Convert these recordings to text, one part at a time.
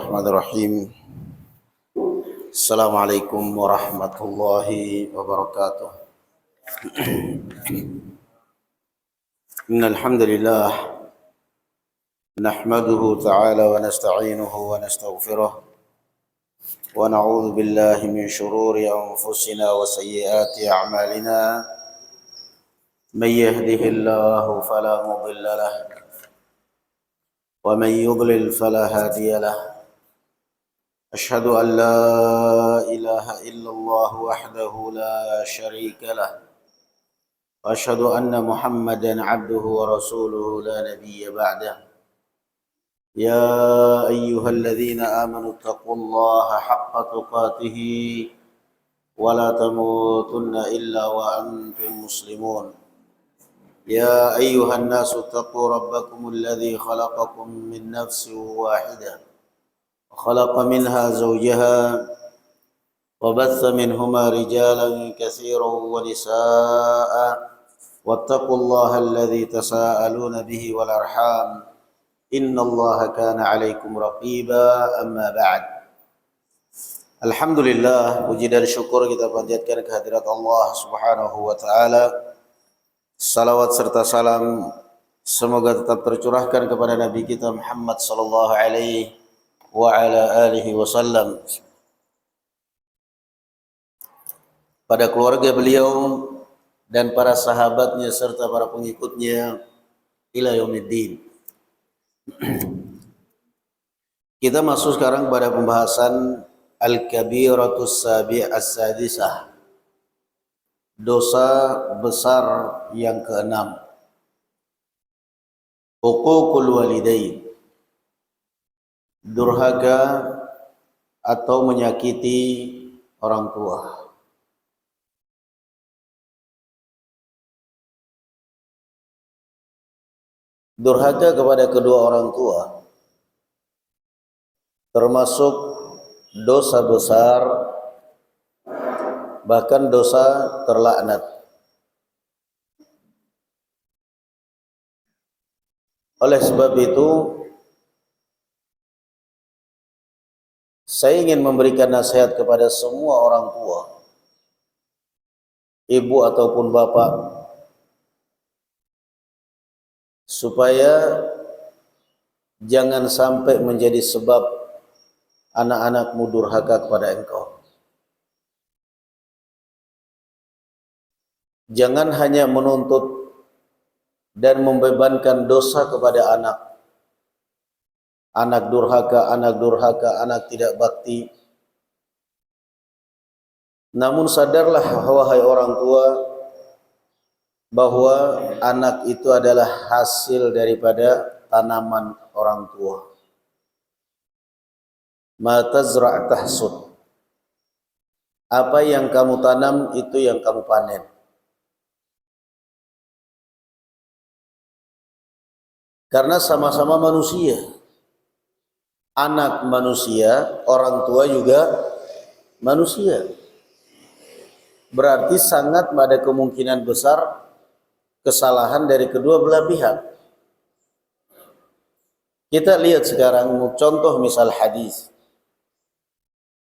Bismillahirrahmanirrahim. Assalamualaikum warahmatullahi wabarakatuh. Innal hamdalillah nahmaduhu ta'ala wa nasta'inuhu wa nastaghfiruh wa na'udzu billahi min shururi anfusina wa sayyiati a'malina. May yahdihillahu fala mudilla lahu ومن يضلل فلا هادي له أشهد أن لا إله إلا الله وحده لا شريك له وأشهد أن محمدا عبده ورسوله لا نبي بعده يا أيها الذين آمنوا اتقوا الله حق تقاته ولا تموتن إلا وأنتم مسلمون يا أيها الناس اتقوا ربكم الذي خلقكم من نفس واحدة وخلق منها زوجها وبث منهما رجالا كثيرا ونساء واتقوا الله الذي تساءلون به والأرحام إن الله كان عليكم رقيبا أما بعد. Alhamdulillah, puji dan syukur kita panjatkan kehadirat Allah Subhanahu wa taala. Salawat serta salam semoga tetap tercurahkan kepada Nabi kita Muhammad sallallahu alaihi wa ala alihi wasallam, pada keluarga beliau dan para sahabatnya serta para pengikutnya ila yaumiddin. Kita masuk sekarang pada pembahasan Al-Kabiratus As-Sadisah, dosa besar yang keenam, uququl walidain, durhaka atau menyakiti orang tua. Durhaka kepada kedua orang tua termasuk dosa besar, bahkan dosa terlaknat. Oleh sebab itu, saya ingin memberikan nasihat kepada semua orang tua, ibu ataupun bapak, supaya jangan sampai menjadi sebab anak-anakmu durhaka kepada engkau. Jangan hanya menuntut dan membebankan dosa kepada anak. Anak durhaka, anak tidak bakti. Namun sadarlah wahai orang tua bahwa anak itu adalah hasil daripada tanaman orang tua. Ma tazra' tahsud. Apa yang kamu tanam itu yang kamu panen. Karena sama-sama manusia, anak manusia, orang tua juga manusia. Berarti sangat ada kemungkinan besar kesalahan dari kedua belah pihak. Kita lihat sekarang contoh misal hadis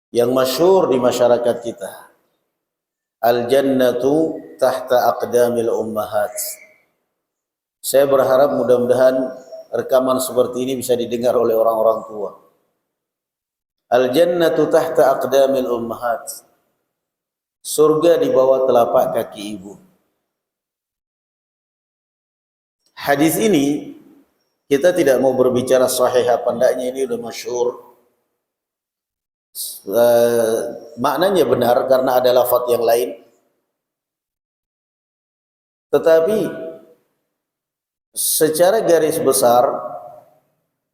yang masyhur di masyarakat kita. Al-jannatu tahta aqdamil ummahat. Saya berharap mudah-mudahan rekaman seperti ini bisa didengar oleh orang-orang tua. Al-jannatu tahta aqdamil ummahat. Surga di bawah telapak kaki ibu. Hadis ini kita tidak mau berbicara sahih apa endaknya, ini sudah masyhur. Maknanya benar karena ada lafaz yang lain. Tetapi secara garis besar,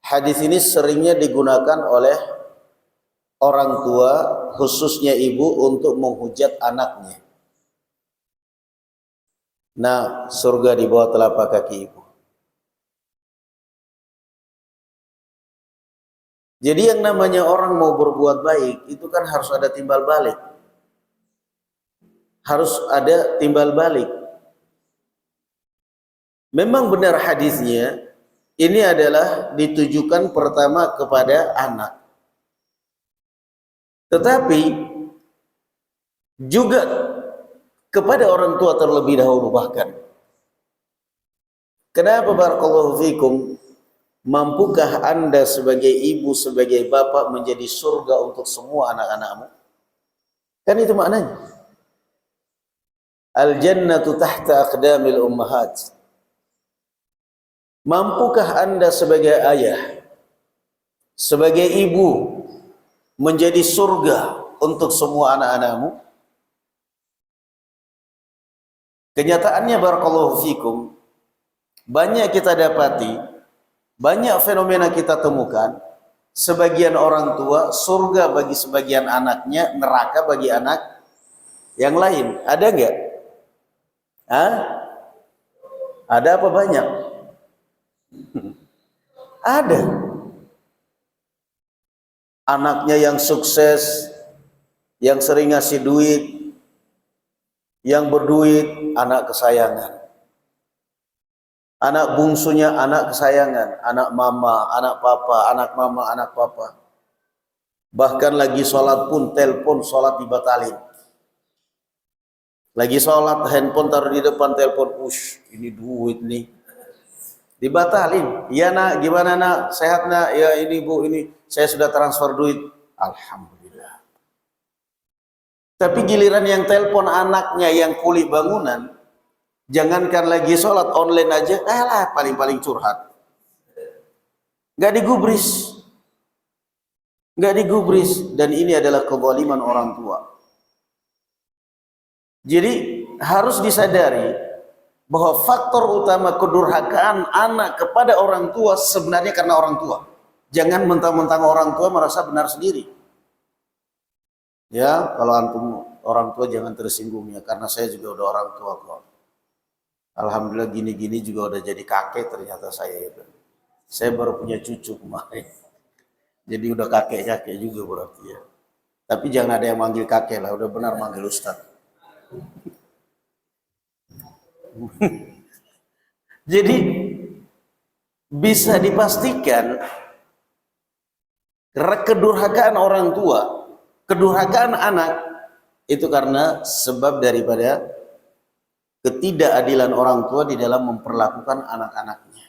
hadis ini seringnya digunakan oleh orang tua, khususnya ibu, untuk menghujat anaknya. Nah, surga di bawah telapak kaki ibu. Jadi yang namanya orang mau berbuat baik, itu kan harus ada timbal balik. Harus ada timbal balik. Memang benar hadisnya, ini adalah ditujukan pertama kepada anak. Tetapi juga kepada orang tua terlebih dahulu bahkan. Kenapa barakallahu fikum? Mampukah Anda sebagai ibu, sebagai bapak menjadi surga untuk semua anak-anakmu? Kan itu maknanya. Al-jannatu tahta aqdamil ummahat. Mampukah Anda sebagai ayah, sebagai ibu menjadi surga untuk semua anak-anakmu? Kenyataannya barakallahu fikum, banyak kita dapati, banyak fenomena kita temukan, sebagian orang tua surga bagi sebagian anaknya, neraka bagi anak yang lain. Ada enggak? Hah? Ada apa banyak? Ada. Anaknya yang sukses, yang sering ngasih duit, yang berduit, anak kesayangan. Anak bungsunya anak kesayangan, anak mama, anak papa, anak mama, anak papa. Bahkan lagi sholat pun telepon sholat dibatalin. Lagi sholat handphone taruh di depan telepon, ush, ini duit nih, dibatalin. Iya nak, gimana nak, sehat nak? Ya ini bu, ini saya sudah transfer duit. Alhamdulillah. Tapi giliran yang telepon anaknya yang kuli bangunan, jangankan lagi sholat online aja, lah paling-paling curhat. Nggak digubris. Nggak digubris. Dan ini adalah kezaliman orang tua. Jadi harus disadari bahwa faktor utama kedurhakaan anak kepada orang tua sebenarnya karena orang tua. Jangan mentang-mentang orang tua merasa benar sendiri. Ya, kalau antum orang tua jangan tersinggung ya, karena saya juga udah orang tua kok. Alhamdulillah gini-gini juga udah jadi kakek ternyata saya itu. Saya baru punya cucu kemarin. Jadi udah kakek-kakek juga berarti ya. Tapi jangan ada yang manggil kakek lah, udah benar manggil ustaz. Jadi bisa dipastikan kedurhakaan orang tua, kedurhakaan anak itu karena sebab daripada ketidakadilan orang tua di dalam memperlakukan anak-anaknya.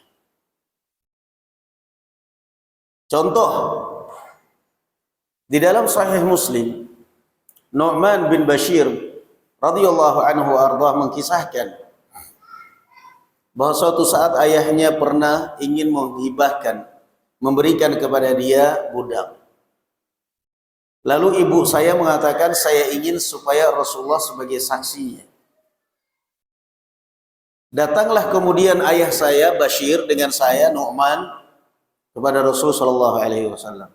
Contoh, di dalam Sahih Muslim, Nu'man bin Bashir radhiyallahu anhu ardah mengkisahkan bahwa suatu saat ayahnya pernah ingin menghibahkan, memberikan kepada dia budak. Lalu ibu saya mengatakan, saya ingin supaya Rasulullah sebagai saksinya. Datanglah kemudian ayah saya Bashir dengan saya Nu'man kepada Rasul sallallahu alaihi wasallam.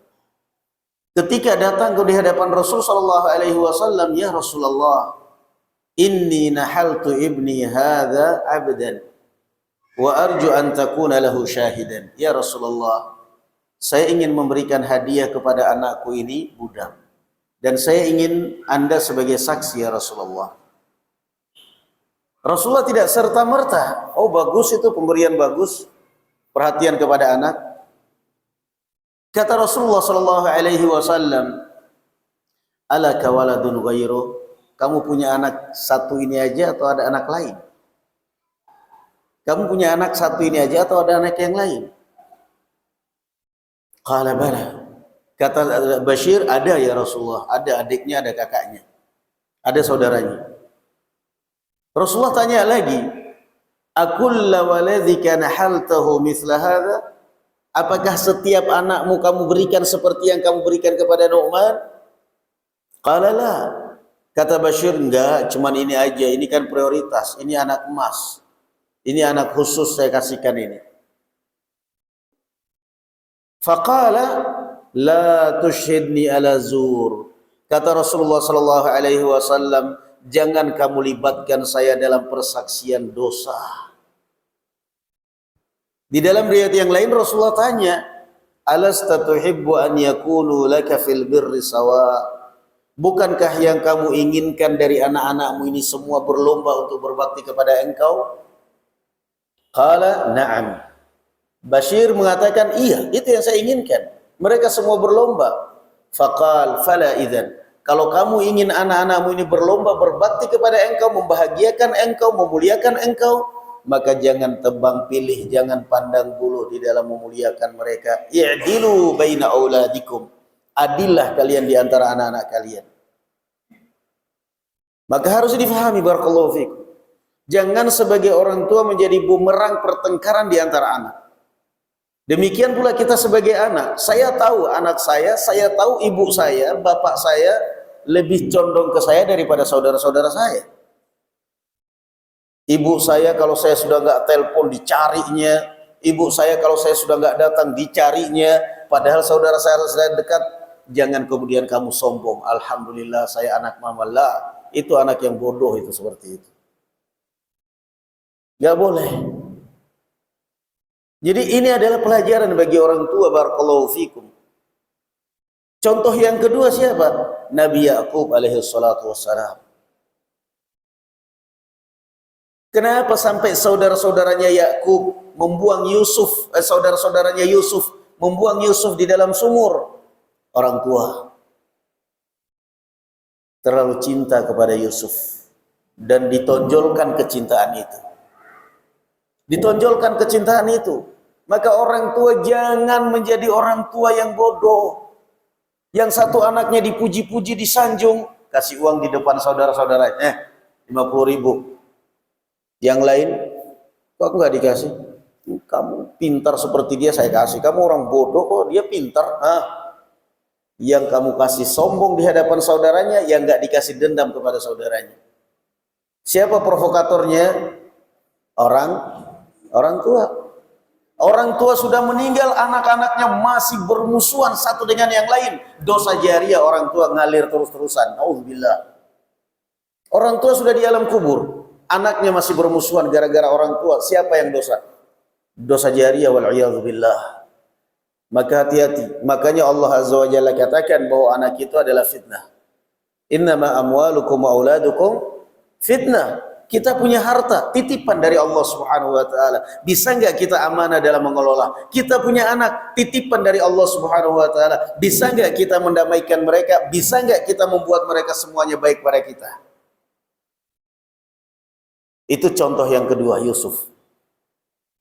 Ketika datang di hadapan Rasul sallallahu alaihi wasallam, ya Rasulullah, inni nahaltu ibni hadza abdan wa arju an takuna lahu syahidan. Ya Rasulullah, saya ingin memberikan hadiah kepada anakku ini budak, dan saya ingin Anda sebagai saksi ya Rasulullah. Rasulullah tidak serta-merta, oh bagus itu pemberian bagus, perhatian kepada anak. Kata Rasulullah sallallahu alaihi wasallam, alaka waladun ghairu? Kamu punya anak satu ini aja atau ada anak lain? Kamu punya anak satu ini aja atau ada anak yang lain? Qala bala. Kata Bashir, ada ya Rasulullah, ada adiknya, ada kakaknya, ada saudaranya. Rasulullah tanya lagi, akulla waladhika nahaltahu mithla hadha? Apakah setiap anakmu kamu berikan seperti yang kamu berikan kepada Nu'man? Qala la. Kata Bashir, enggak, cuman ini aja, ini kan prioritas, ini anak emas, ini anak khusus saya kasihkan ini. Faqala la tushhidni ala zur. Kata Rasulullah sallallahu alaihi wasallam, jangan kamu libatkan saya dalam persaksian dosa. Di dalam riwayat yang lain Rasulullah tanya, alasta tuhibbu an yakunu laka fil birri sawa? Bukankah yang kamu inginkan dari anak-anakmu ini semua berlomba untuk berbakti kepada engkau? Qala na'am. Bashir mengatakan, iya, itu yang saya inginkan. Mereka semua berlomba. Faqal fala idzan. Kalau kamu ingin anak-anakmu ini berlomba berbakti kepada engkau, membahagiakan engkau, memuliakan engkau, maka jangan tebang pilih, jangan pandang bulu di dalam memuliakan mereka. I'dilu baina auladikum. Adillah kalian di antara anak-anak kalian. Maka harus difahami barakallahu fikum. Jangan sebagai orang tua menjadi bumerang pertengkaran di antara anak. Demikian pula kita sebagai anak. Saya tahu anak saya tahu ibu saya, bapak saya lebih condong ke saya daripada saudara-saudara saya. Ibu saya kalau saya sudah nggak telepon dicarinya, ibu saya kalau saya sudah nggak datang dicarinya, padahal saudara saya dekat. Jangan kemudian kamu sombong, alhamdulillah saya anak mama. Lah, itu anak yang bodoh itu seperti itu. Nggak boleh. Jadi ini adalah pelajaran bagi orang tua barakallahu fikum. Contoh yang kedua siapa? Nabi Ya'qub alaihi salatu wassalam. Kenapa sampai saudara-saudaranya Yakub membuang Yusuf, saudara-saudaranya Yusuf membuang Yusuf di dalam sumur? Orang tua terlalu cinta kepada Yusuf dan ditonjolkan kecintaan itu. Ditonjolkan kecintaan itu. Maka orang tua jangan menjadi orang tua yang bodoh. Yang satu anaknya dipuji-puji, disanjung, kasih uang di depan saudara-saudaranya, 50.000. Yang lain, kok aku nggak dikasih? Kamu pintar seperti dia saya kasih. Kamu orang bodoh kok dia pintar. Yang kamu kasih sombong di hadapan saudaranya, yang nggak dikasih dendam kepada saudaranya. Siapa provokatornya? Orang tua. Orang tua sudah meninggal, anak-anaknya masih bermusuhan satu dengan yang lain. Dosa jariah orang tua ngalir terus-terusan. Auzubillah. Orang tua sudah di alam kubur, anaknya masih bermusuhan gara-gara orang tua. Siapa yang dosa? Dosa jariah wal'iyadzubillah. Maka hati-hati. Makanya Allah Azza wa Jalla katakan bahwa anak itu adalah fitnah. Innama amwalukum wa auladukum fitnah. Kita punya harta, titipan dari Allah Subhanahu wa taala. Bisa enggak kita amanah dalam mengelola? Kita punya anak, titipan dari Allah Subhanahu wa taala. Bisa enggak kita mendamaikan mereka? Bisa enggak kita membuat mereka semuanya baik pada kita? Itu contoh yang kedua, Yusuf.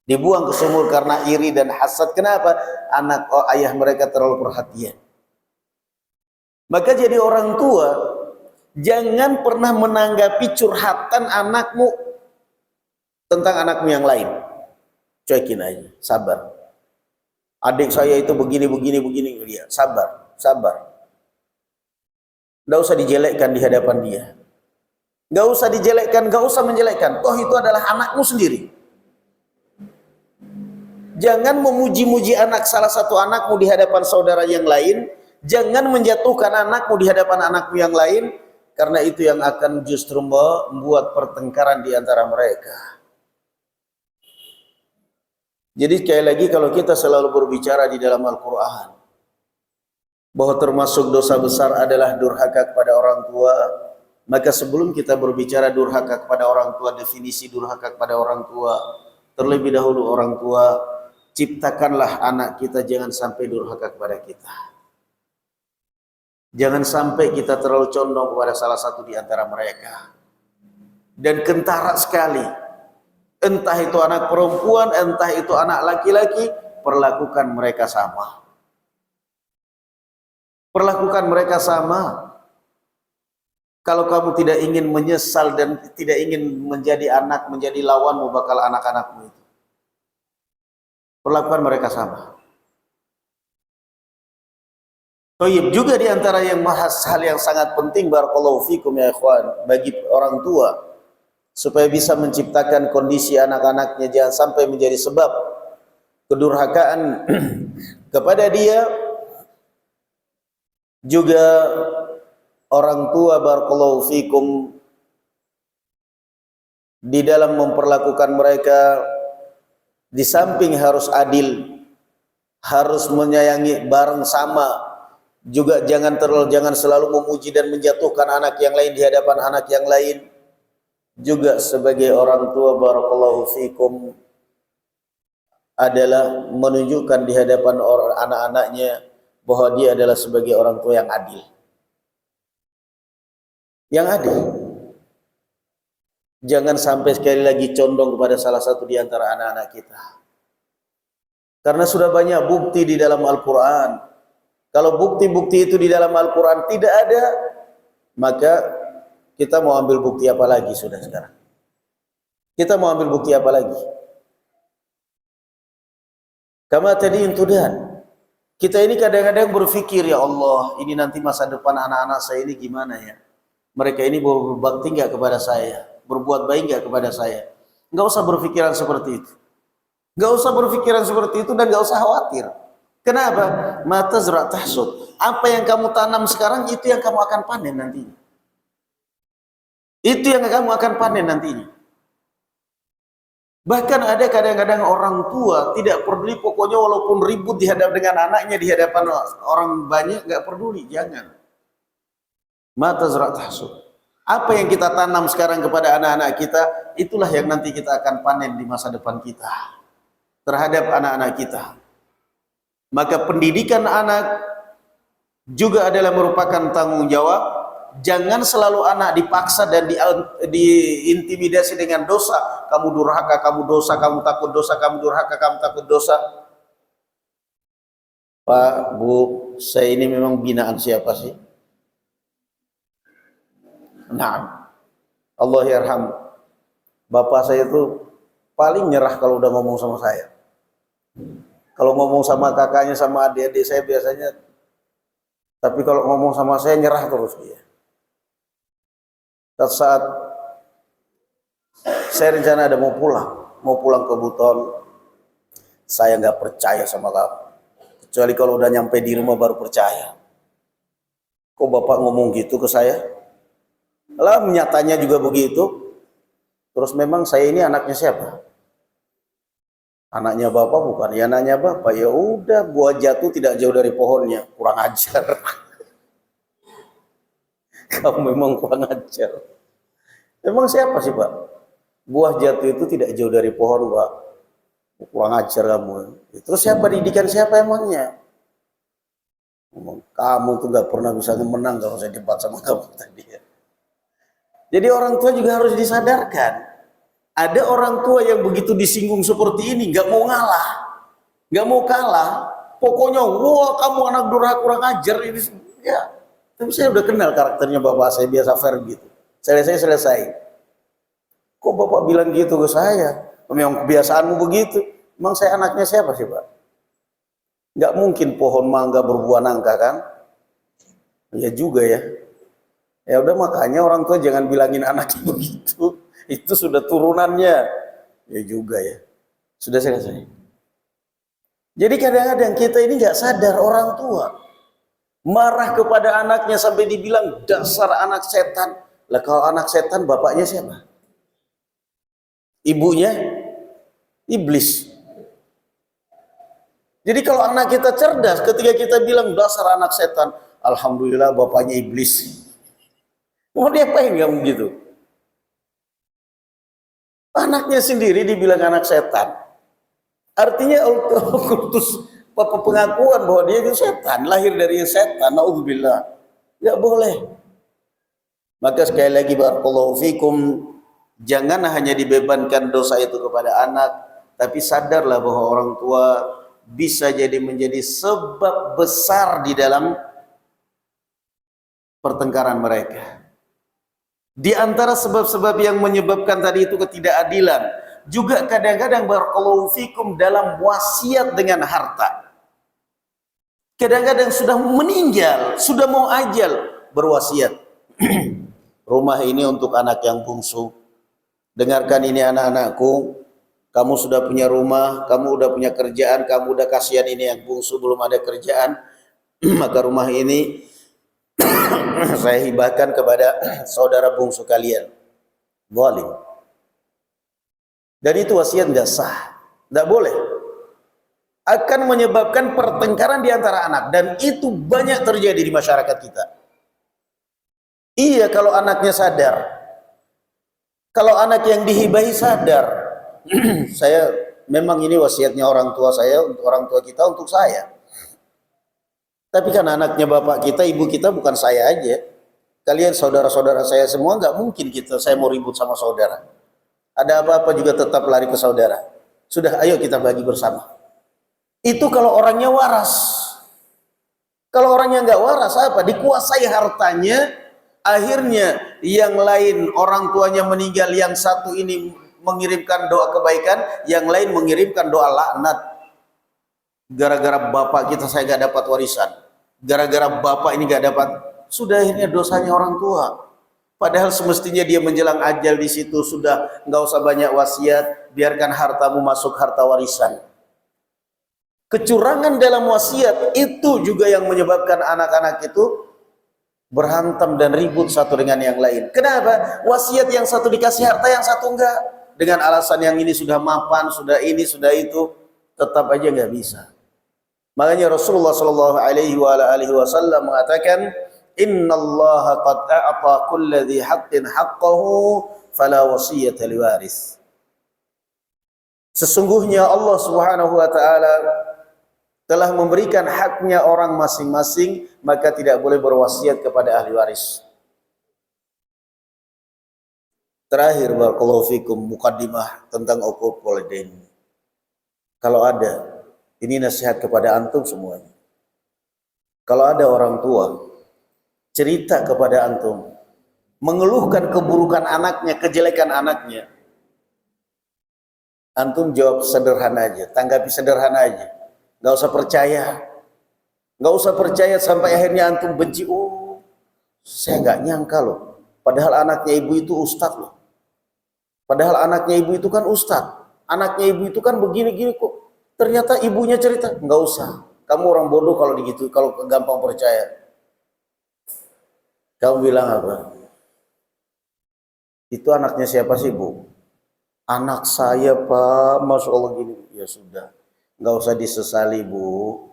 Dibuang ke sumur karena iri dan hasad. Kenapa? Ayah mereka terlalu perhatian. Maka jadi orang tua, jangan pernah menanggapi curhatan anakmu tentang anakmu yang lain. Cuekin aja, sabar. Adik saya itu begini. Dia sabar. Nggak usah dijelekkan di hadapan dia. Nggak usah dijelekkan, nggak usah menjelekkan. Toh itu adalah anakmu sendiri. Jangan memuji-muji salah satu anakmu di hadapan saudara yang lain. Jangan menjatuhkan anakmu di hadapan anakmu yang lain. Karena itu yang akan justru membuat pertengkaran di antara mereka. Jadi sekali lagi kalau kita selalu berbicara di dalam Al-Quran bahwa termasuk dosa besar adalah durhaka kepada orang tua, maka sebelum kita berbicara durhaka kepada orang tua, definisi durhaka kepada orang tua, terlebih dahulu orang tua, ciptakanlah anak kita jangan sampai durhaka kepada kita. Jangan sampai kita terlalu condong kepada salah satu di antara mereka. Dan kentara sekali. Entah itu anak perempuan, entah itu anak laki-laki, perlakukan mereka sama. Perlakukan mereka sama. Kalau kamu tidak ingin menyesal dan tidak ingin menjadi lawanmu bakal anak-anakmu itu. Perlakukan mereka sama. Toyib juga di antara yang hal yang sangat penting barakallahu fikum ya ikhwan bagi orang tua supaya bisa menciptakan kondisi anak-anaknya jangan sampai menjadi sebab kedurhakaan kepada dia. Juga orang tua barakallahu fikum di dalam memperlakukan mereka di samping harus adil, harus menyayangi bareng sama. Juga jangan selalu memuji dan menjatuhkan anak yang lain di hadapan anak yang lain. Juga sebagai orang tua barakallahu fikum adalah menunjukkan di hadapan orang anak-anaknya bahwa dia adalah sebagai orang tua yang adil. Yang adil. Jangan sampai sekali lagi condong kepada salah satu di antara anak-anak kita. Karena sudah banyak bukti di dalam Al-Quran. Kalau bukti-bukti itu di dalam Al-Quran tidak ada, maka kita mau ambil bukti apa lagi sudah sekarang? Kita mau ambil bukti apa lagi? Kama tadi intudan. Kita ini kadang-kadang berpikir, ya Allah, ini nanti masa depan anak-anak saya ini gimana ya? Mereka ini berbakti nggak kepada saya? Berbuat baik nggak kepada saya? Nggak usah berpikiran seperti itu. Nggak usah berpikiran seperti itu dan nggak usah khawatir. Kenapa? Mata zra' tahsud. Apa yang kamu tanam sekarang itu yang kamu akan panen nantinya. Itu yang kamu akan panen nantinya. Bahkan ada kadang-kadang orang tua tidak peduli, pokoknya walaupun ribut dihadap dengan anaknya, di hadapan orang banyak, nggak peduli, jangan. Mata zra' tahsud. Apa yang kita tanam sekarang kepada anak-anak kita, itulah yang nanti kita akan panen di masa depan kita terhadap anak-anak kita. Maka pendidikan anak juga adalah merupakan tanggung jawab. Jangan selalu anak dipaksa dan diintimidasi dengan dosa. Kamu durhaka, kamu dosa, kamu takut dosa, kamu durhaka, kamu takut dosa. Pak, Bu, saya ini memang binaan siapa sih? Nah, Allah yarham. Bapak saya itu paling nyerah kalau udah ngomong sama saya. Kalau ngomong sama kakaknya, sama adik-adik saya biasanya, tapi kalau ngomong sama saya nyerah terus dia. Saat saya rencana ada mau pulang ke Buton, saya nggak percaya sama kamu, kecuali kalau udah nyampe di rumah baru percaya. Kok Bapak ngomong gitu ke saya? Lah nyatanya juga begitu. Terus memang saya ini anaknya siapa? Anaknya Bapak bukan? Ya anaknya Bapak. Ya udah, gua jatuh tidak jauh dari pohonnya. Kurang ajar. Kamu memang kurang ajar. Emang siapa sih Pak? Buah jatuh itu tidak jauh dari pohon Pak. Kurang ajar kamu. Terus siapa didikan siapa emangnya? Kamu tuh gak pernah bisa menang kalau saya debat sama kamu tadi ya. Jadi orang tua juga harus disadarkan. Ada orang tua yang begitu disinggung seperti ini gak mau ngalah, gak mau kalah. Pokoknya wah kamu anak durhaka kurang ajar ini ya. Tapi saya udah kenal karakternya bapak saya, biasa fair gitu. Selesai. Kok bapak bilang gitu ke saya? Memang kebiasaanmu begitu. Emang saya anaknya siapa sih Pak? Nggak mungkin pohon mangga berbuah nangka kan? Ya juga ya. Ya udah, makanya orang tua jangan bilangin anaknya begitu. Itu sudah turunannya. Ya juga ya. Sudah selesai. Jadi kadang-kadang kita ini nggak sadar orang tua marah kepada anaknya sampai dibilang dasar anak setan. Lah kalau anak setan bapaknya siapa? Ibunya iblis. Jadi kalau anak kita cerdas, ketika kita bilang dasar anak setan, alhamdulillah bapaknya iblis. Mau diapain kamu gitu? Anaknya sendiri dibilang anak setan. Artinya kultus pengakuan bahwa dia itu setan, lahir dari setan, naudzubillah. Enggak boleh. Maka sekali lagi barakallahu fikum, jangan hanya dibebankan dosa itu kepada anak, tapi sadarlah bahwa orang tua bisa jadi menjadi sebab besar di dalam pertengkaran mereka. Di antara sebab-sebab yang menyebabkan tadi itu ketidakadilan, juga kadang-kadang barakallahu fikum dalam wasiat dengan harta. Kadang-kadang sudah meninggal, sudah mau ajal, berwasiat. Rumah ini untuk anak yang bungsu. Dengarkan ini anak-anakku, kamu sudah punya rumah, kamu udah punya kerjaan, kamu udah kasihan ini yang bungsu belum ada kerjaan, maka rumah ini saya hibahkan kepada saudara bungsu kalian. Zalim. Dan itu wasiat nggak sah, nggak boleh. Akan menyebabkan pertengkaran di antara anak, dan itu banyak terjadi di masyarakat kita. Iya, kalau anaknya sadar, kalau anak yang dihibahi sadar, saya memang ini wasiatnya orang tua saya, untuk orang tua kita, untuk saya. Tapi kan anaknya bapak kita, ibu kita, bukan saya aja. Kalian saudara-saudara saya semua, nggak mungkin saya mau ribut sama saudara. Ada apa-apa juga tetap lari ke saudara. Sudah, ayo kita bagi bersama. Itu kalau orangnya waras. Kalau orangnya nggak waras apa? Dikuasai hartanya, akhirnya yang lain orang tuanya meninggal, yang satu ini mengirimkan doa kebaikan, yang lain mengirimkan doa laknat. Gara-gara bapak kita saya nggak dapat warisan. Gara-gara bapak ini nggak dapat, sudah akhirnya dosanya orang tua. Padahal semestinya dia menjelang ajal di situ sudah nggak usah banyak wasiat, biarkan hartamu masuk harta warisan. Kecurangan dalam wasiat itu juga yang menyebabkan anak-anak itu berhantam dan ribut satu dengan yang lain. Kenapa? Wasiat yang satu dikasih harta, yang satu enggak. Dengan alasan yang ini sudah mapan, sudah ini, sudah itu, tetap aja nggak bisa. Makanya Rasulullah Shallallahu Alaihi Wasallam mengatakan, Innallaha qad a'ta kulli dhi haqqin haqqahu fala wasiyata liwaris. Sesungguhnya Allah Subhanahu wa taala telah memberikan haknya orang masing-masing, maka tidak boleh berwasiat kepada ahli waris. Terakhir, barakallahu fikum, mukaddimah tentang uququl walidain. Kalau ada, ini nasihat kepada antum semuanya. Kalau ada orang tua cerita kepada antum, mengeluhkan keburukan anaknya, kejelekan anaknya, antum jawab sederhana aja, tanggapi sederhana aja. Nggak usah percaya, nggak usah percaya sampai akhirnya antum benci. Oh, saya nggak nyangka loh, padahal anaknya ibu itu ustadz loh, padahal anaknya ibu itu kan ustadz, anaknya ibu itu kan begini-gini kok. Ternyata ibunya cerita. Nggak usah, kamu orang bodoh kalau begitu, kalau gampang percaya. Kamu bilang apa? Itu anaknya siapa sih, Bu? Anak saya, Pak. Masya Allah gini. Ya sudah, nggak usah disesali, Bu.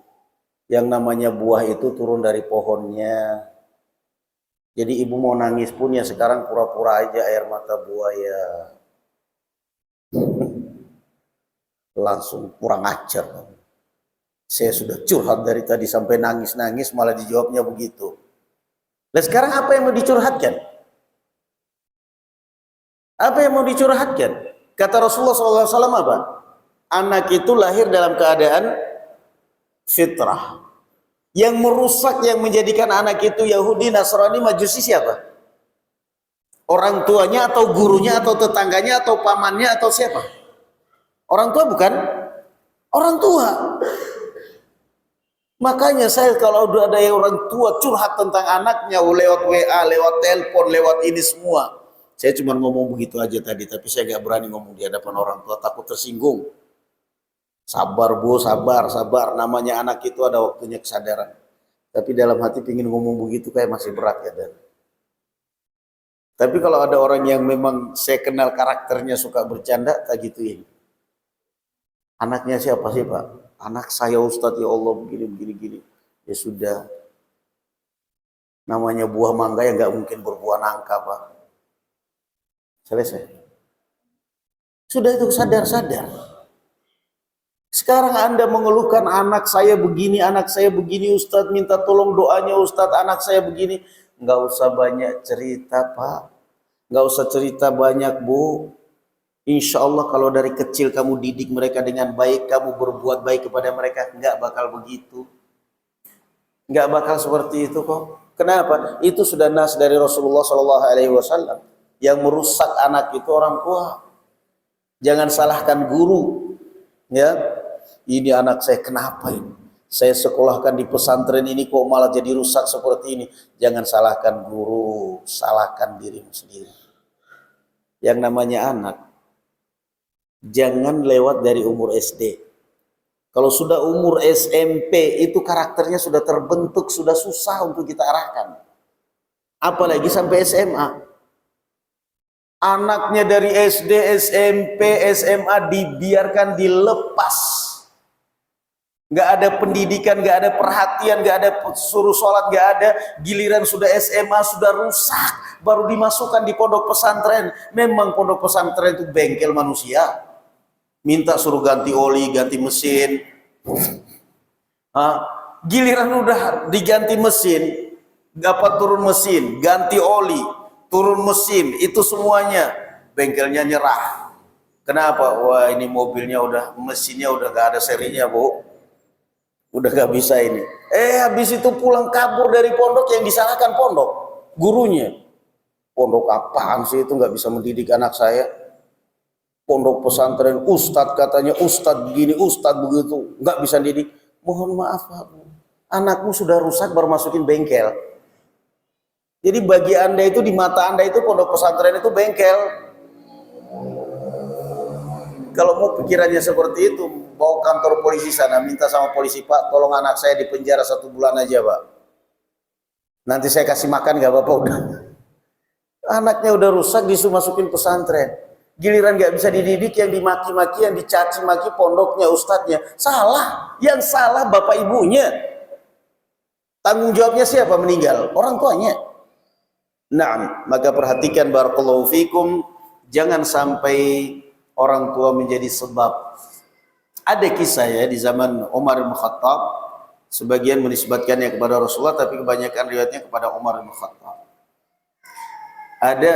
Yang namanya buah itu turun dari pohonnya. Jadi ibu mau nangis pun ya sekarang pura-pura aja air mata buaya. Langsung kurang ajar. Saya sudah curhat dari tadi sampai nangis-nangis, malah dijawabnya begitu. Nah sekarang apa yang mau dicurhatkan? Apa yang mau dicurhatkan? Kata Rasulullah SAW apa? Anak itu lahir dalam keadaan fitrah. Yang merusak, yang menjadikan anak itu Yahudi, Nasrani, Majusi siapa? Orang tuanya atau gurunya atau tetangganya atau pamannya atau siapa? Orang tua bukan? Orang tua. Makanya saya kalau udah ada yang orang tua curhat tentang anaknya lewat WA, lewat telepon, lewat ini semua, saya cuma ngomong begitu aja tadi, tapi saya gak berani ngomong di hadapan orang tua, takut tersinggung. Sabar, Bu, sabar, sabar. Namanya anak itu ada waktunya kesadaran. Tapi dalam hati pingin ngomong begitu kayak masih berat ya. Dan. Tapi kalau ada orang yang memang saya kenal karakternya suka bercanda, tak gituin. Anaknya siapa sih, Pak? Anak saya Ustadz, ya Allah begini. Ya sudah. Namanya buah mangga yang gak mungkin berbuah nangka, Pak. Selesai. Sudah itu sadar-sadar. Sekarang Anda mengeluhkan anak saya begini Ustadz, minta tolong doanya Ustadz, anak saya begini. Nggak usah banyak cerita, Pak. Nggak usah cerita banyak, Bu. Insya Allah kalau dari kecil kamu didik mereka dengan baik, kamu berbuat baik kepada mereka, nggak bakal begitu. Nggak bakal seperti itu kok. Kenapa? Itu sudah nas dari Rasulullah SAW. Yang merusak anak itu orang tua. Jangan salahkan guru. Ya, ini anak saya kenapa ini? Saya sekolahkan di pesantren ini kok malah jadi rusak seperti ini. Jangan salahkan guru, salahkan dirimu sendiri. Yang namanya anak, jangan lewat dari umur SD. Kalau sudah umur SMP itu karakternya sudah terbentuk, sudah susah untuk kita arahkan. Apalagi sampai SMA. Anaknya dari SD, SMP, SMA dibiarkan dilepas. Nggak ada pendidikan, nggak ada perhatian, nggak ada suruh sholat, nggak ada. Giliran sudah SMA, sudah rusak, baru dimasukkan di pondok pesantren. Memang pondok pesantren itu bengkel manusia. Minta suruh ganti oli, ganti mesin. Giliran udah diganti mesin, dapat turun mesin, ganti oli, turun mesin, itu semuanya bengkelnya nyerah. Kenapa? Wah, ini mobilnya udah, mesinnya udah gak ada serinya, Bu. Udah gak bisa ini. Habis itu pulang kabur dari pondok, yang disalahkan pondok, gurunya. Pondok apaan sih itu, nggak bisa mendidik anak saya. Pondok pesantren, ustadz katanya, ustadz begini, ustadz begitu, nggak bisa didik. Mohon maaf Pak, anakmu sudah rusak baru masukin bengkel. Jadi bagi anda itu, di mata anda itu pondok pesantren itu bengkel. Kalau mau pikirannya seperti itu, bawa kantor polisi sana, minta sama polisi, Pak tolong anak saya di penjara 1 bulan aja Pak, nanti saya kasih makan gak apa-apa. Udah, anaknya udah rusak disuruh masukin pesantren. Giliran gak bisa dididik, yang dimaki-maki, yang dicaci maki pondoknya, ustadznya. Salah, yang salah bapak ibunya. Tanggung jawabnya siapa meninggal? Orang tuanya. Nah, maka perhatikan barakallahu fikum, jangan sampai orang tua menjadi sebab. Ada kisah ya di zaman Umar bin Khattab, sebagian menisbatkannya kepada Rasulullah, tapi kebanyakan riwayatnya kepada Umar bin Khattab. Ada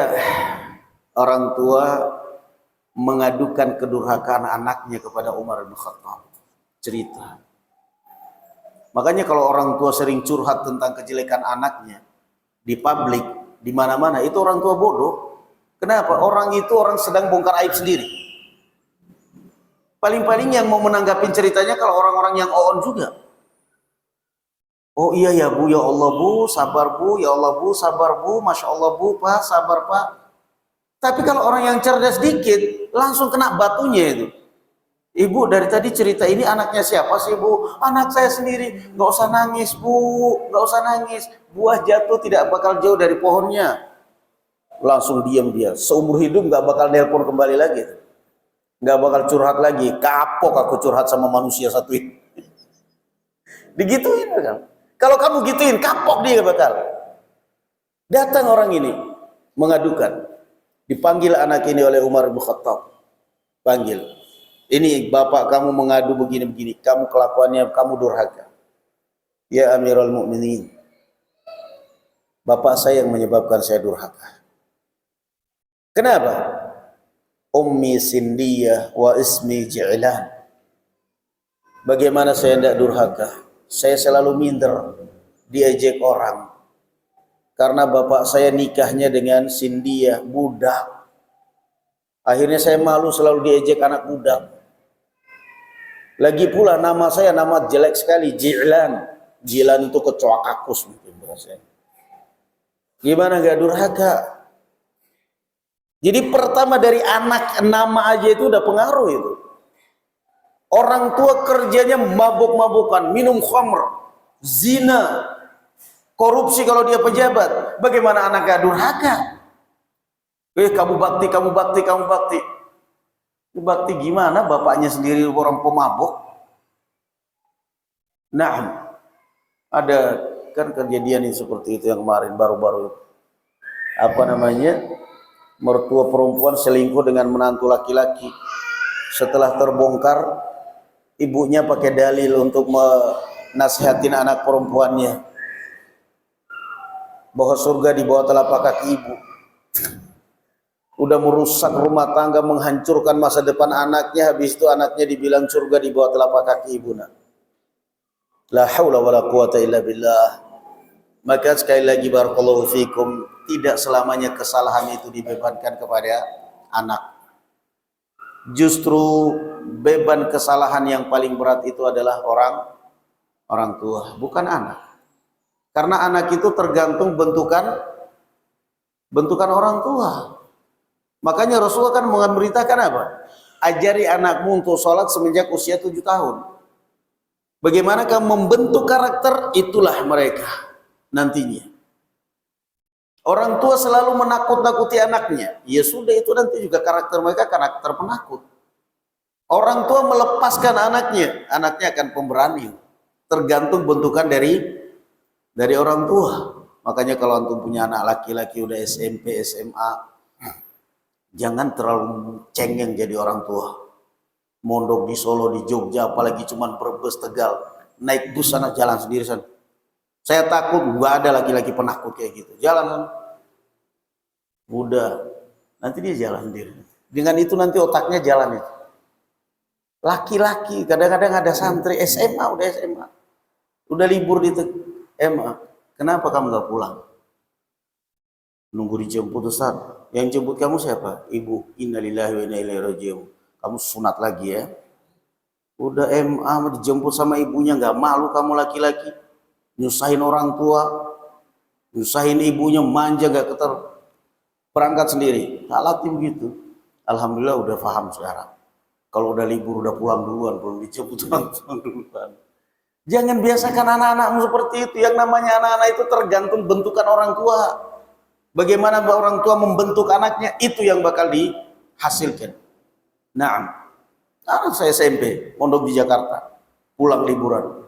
orang tua mengadukan kedurhakaan anaknya kepada Umar bin Khattab. Cerita. Makanya kalau orang tua sering curhat tentang kejelekan anaknya di publik, di mana-mana, itu orang tua bodoh. Kenapa? Orang itu orang sedang bongkar aib sendiri. Paling-paling yang mau menanggapi ceritanya kalau orang-orang yang on juga. Oh iya ya Bu, ya Allah Bu, sabar Bu, ya Allah Bu, sabar Bu, Masya Allah Bu, Pak, sabar Pak. Tapi kalau orang yang cerdas dikit, langsung kena batunya itu. Ibu, dari tadi cerita ini anaknya siapa sih Bu? Anak saya sendiri. Nggak usah nangis Bu, nggak usah nangis. Buah jatuh tidak bakal jauh dari pohonnya. Langsung diam dia. Seumur hidup nggak bakal nelpon kembali lagi. Nggak bakal curhat lagi. Kapok aku curhat sama manusia satu ini. Digituin kan? Kalau kamu gituin, kapok dia bakal. Datang orang ini mengadukan. Dipanggil anak ini oleh Umar bin Khattab. Panggil. Ini bapak kamu mengadu begini-begini. Kamu kelakuannya, kamu durhaka. Ya Amirul Mukminin, bapak saya yang menyebabkan saya durhaka. Kenapa? Ummi Sindiyah wa ismi Ji'lan. Bagaimana saya tidak durhaka? Saya selalu minder, diejek orang. Karena bapak saya nikahnya dengan Sindiyah, budak. Akhirnya saya malu selalu diejek anak budak. Lagi pula nama saya nama jelek sekali, Ji'lan. Ji'lan itu kecoa kakus mungkin berasanya. Gimana gak durhaka? Jadi pertama dari anak, nama aja itu udah pengaruh itu. Orang tua kerjanya mabuk-mabukan, minum khamr, zina, korupsi kalau dia pejabat. Bagaimana anak gak durhaka? Kamu bakti, kamu bakti, kamu bakti. Bakti gimana? Bapaknya sendiri orang pemabuk. Nah, ada kan kejadian yang seperti itu yang kemarin baru-baru. Apa namanya? Mertua perempuan selingkuh dengan menantu laki-laki. Setelah terbongkar, ibunya pakai dalil untuk menasihatin anak perempuannya bahwa surga di bawah telapak kaki ibu. Udah merusak rumah tangga, menghancurkan masa depan anaknya, habis itu anaknya dibilang surga di bawah telapak kaki ibu. La haula wala quwata illa billah. Maka sekali lagi barakallahu fikum, tidak selamanya kesalahan itu dibebankan kepada anak. Justru beban kesalahan yang paling berat itu adalah orang tua, bukan anak. Karena anak itu tergantung bentukan orang tua. Makanya Rasulullah kan memberitakan apa? Ajari anakmu untuk sholat semenjak usia 7 tahun. Bagaimana kamu membentuk karakter, itulah mereka nantinya. Orang tua selalu menakut-nakuti anaknya. Ya sudah, itu nanti juga karakter mereka, karakter penakut. Orang tua melepaskan anaknya akan pemberani. Tergantung bentukan dari orang tua. Makanya kalau antum punya anak laki-laki udah SMP, SMA, jangan terlalu cengeng jadi orang tua. Mondok di Solo, di Jogja, apalagi cuman Brebes, Tegal. naik bus sana, jalan sendiri sana. Saya takut, nggak ada laki-laki penakut kayak gitu. Jalan sana. Udah, nanti dia jalan sendiri. Dengan itu nanti otaknya jalan itu. Laki-laki, kadang-kadang ada santri SMA, udah libur di SMA. Kenapa kamu nggak pulang? Nunggu dijemput Ustaz. Yang jemput kamu siapa? Ibu. Innalillahi wa inna ilaihi raji'un. Kamu sunat lagi ya. Udah MA dijemput sama ibunya, nggak malu kamu laki-laki? Nyusahin orang tua, nyusahin ibunya, manja nggak keter, berangkat sendiri. Latih begitu. Alhamdulillah udah paham sekarang. Kalau udah libur udah pulang duluan, belum dijemput orang tua duluan. Jangan biasakan anak-anakmu seperti itu. Yang namanya anak-anak itu tergantung bentukan orang tua. Bagaimana orang tua membentuk anaknya, itu yang bakal dihasilkan. Nah, anak saya SMP, mondok di Jakarta, pulang liburan.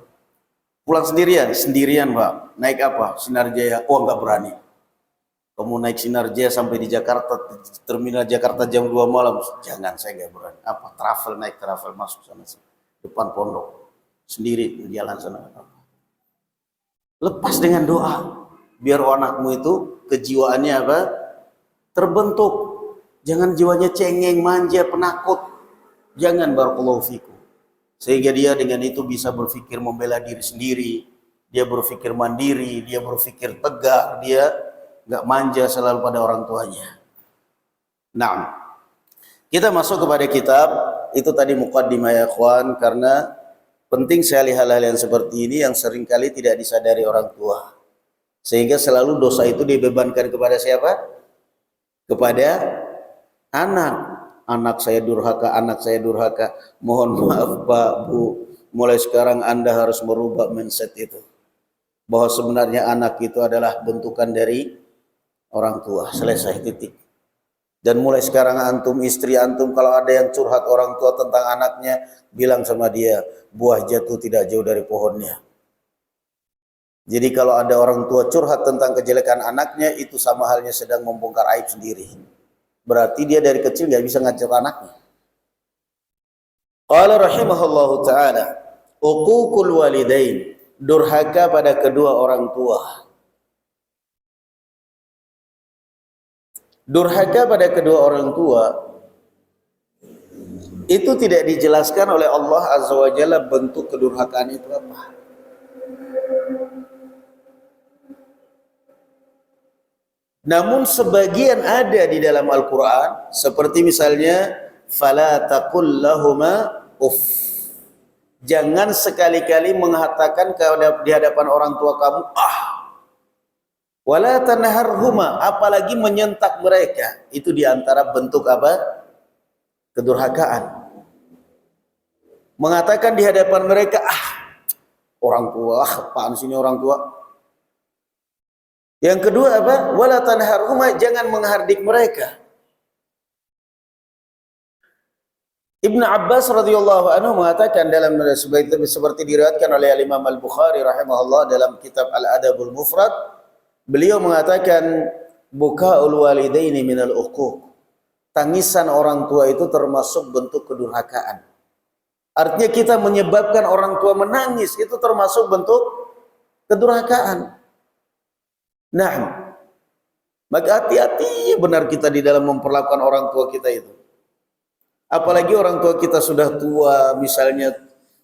Pulang sendirian, Pak. Naik apa? Sinar Jaya. Oh, nggak berani. Kamu naik Sinar Jaya sampai di Jakarta, terminal Jakarta jam 2 malam. Jangan, saya nggak berani. Apa? Naik travel masuk sana, depan pondok. Sendiri jalan sana. Lepas dengan doa. Biar anakmu itu kejiwaannya apa? Terbentuk. Jangan jiwanya cengeng, manja, penakut. Jangan, barakallahu fikum. Sehingga dia dengan itu bisa berpikir membela diri sendiri. Dia berpikir mandiri, dia berpikir tegak, dia nggak manja selalu pada orang tuanya. Nah, kita masuk kepada kitab. Itu tadi muqaddimah ya ikhwan, karena penting sekali hal-hal yang seperti ini yang seringkali tidak disadari orang tua. Sehingga selalu dosa itu dibebankan kepada siapa? Kepada anak. Anak saya durhaka, anak saya durhaka. Mohon maaf Pak, Bu, mulai sekarang Anda harus merubah mindset itu. Bahwa sebenarnya anak itu adalah bentukan dari orang tua. Selesai, titik. Dan mulai sekarang antum, istri antum, kalau ada yang curhat orang tua tentang anaknya, bilang sama dia, buah jatuh tidak jauh dari pohonnya. Jadi kalau ada orang tua curhat tentang kejelekan anaknya, itu sama halnya sedang membongkar aib sendiri. Berarti dia dari kecil nggak bisa ngajar anaknya. Qala rahimahullahu ta'ala, uququl walidain, durhaka pada kedua orang tua. Durhaka pada kedua orang tua itu tidak dijelaskan oleh Allah Azza wa Jalla bentuk kedurhakaan itu apa. Namun sebagian ada di dalam Al-Quran, seperti misalnya fala taqul lahuma uff. Jangan sekali-kali mengatakan di hadapan orang tua kamu wala tanharhuma, apalagi menyentak mereka. Itu diantara bentuk apa? Kedurhakaan. Mengatakan di hadapan mereka orang tua, apaan sini orang tua. Yang kedua apa? Wala tanharhuma, jangan menghardik mereka. Ibnu Abbas radhiyallahu anhu mengatakan dalam seperti diriwayatkan oleh Imam Al-Bukhari rahimahullah dalam kitab Al-Adabul Mufrad, beliau mengatakan bukaul walidaini minal uquq. Tangisan orang tua itu termasuk bentuk kedurhakaan. Artinya kita menyebabkan orang tua menangis itu termasuk bentuk kedurhakaan. Nah, maka hati-hati benar kita di dalam memperlakukan orang tua kita itu. Apalagi orang tua kita sudah tua, misalnya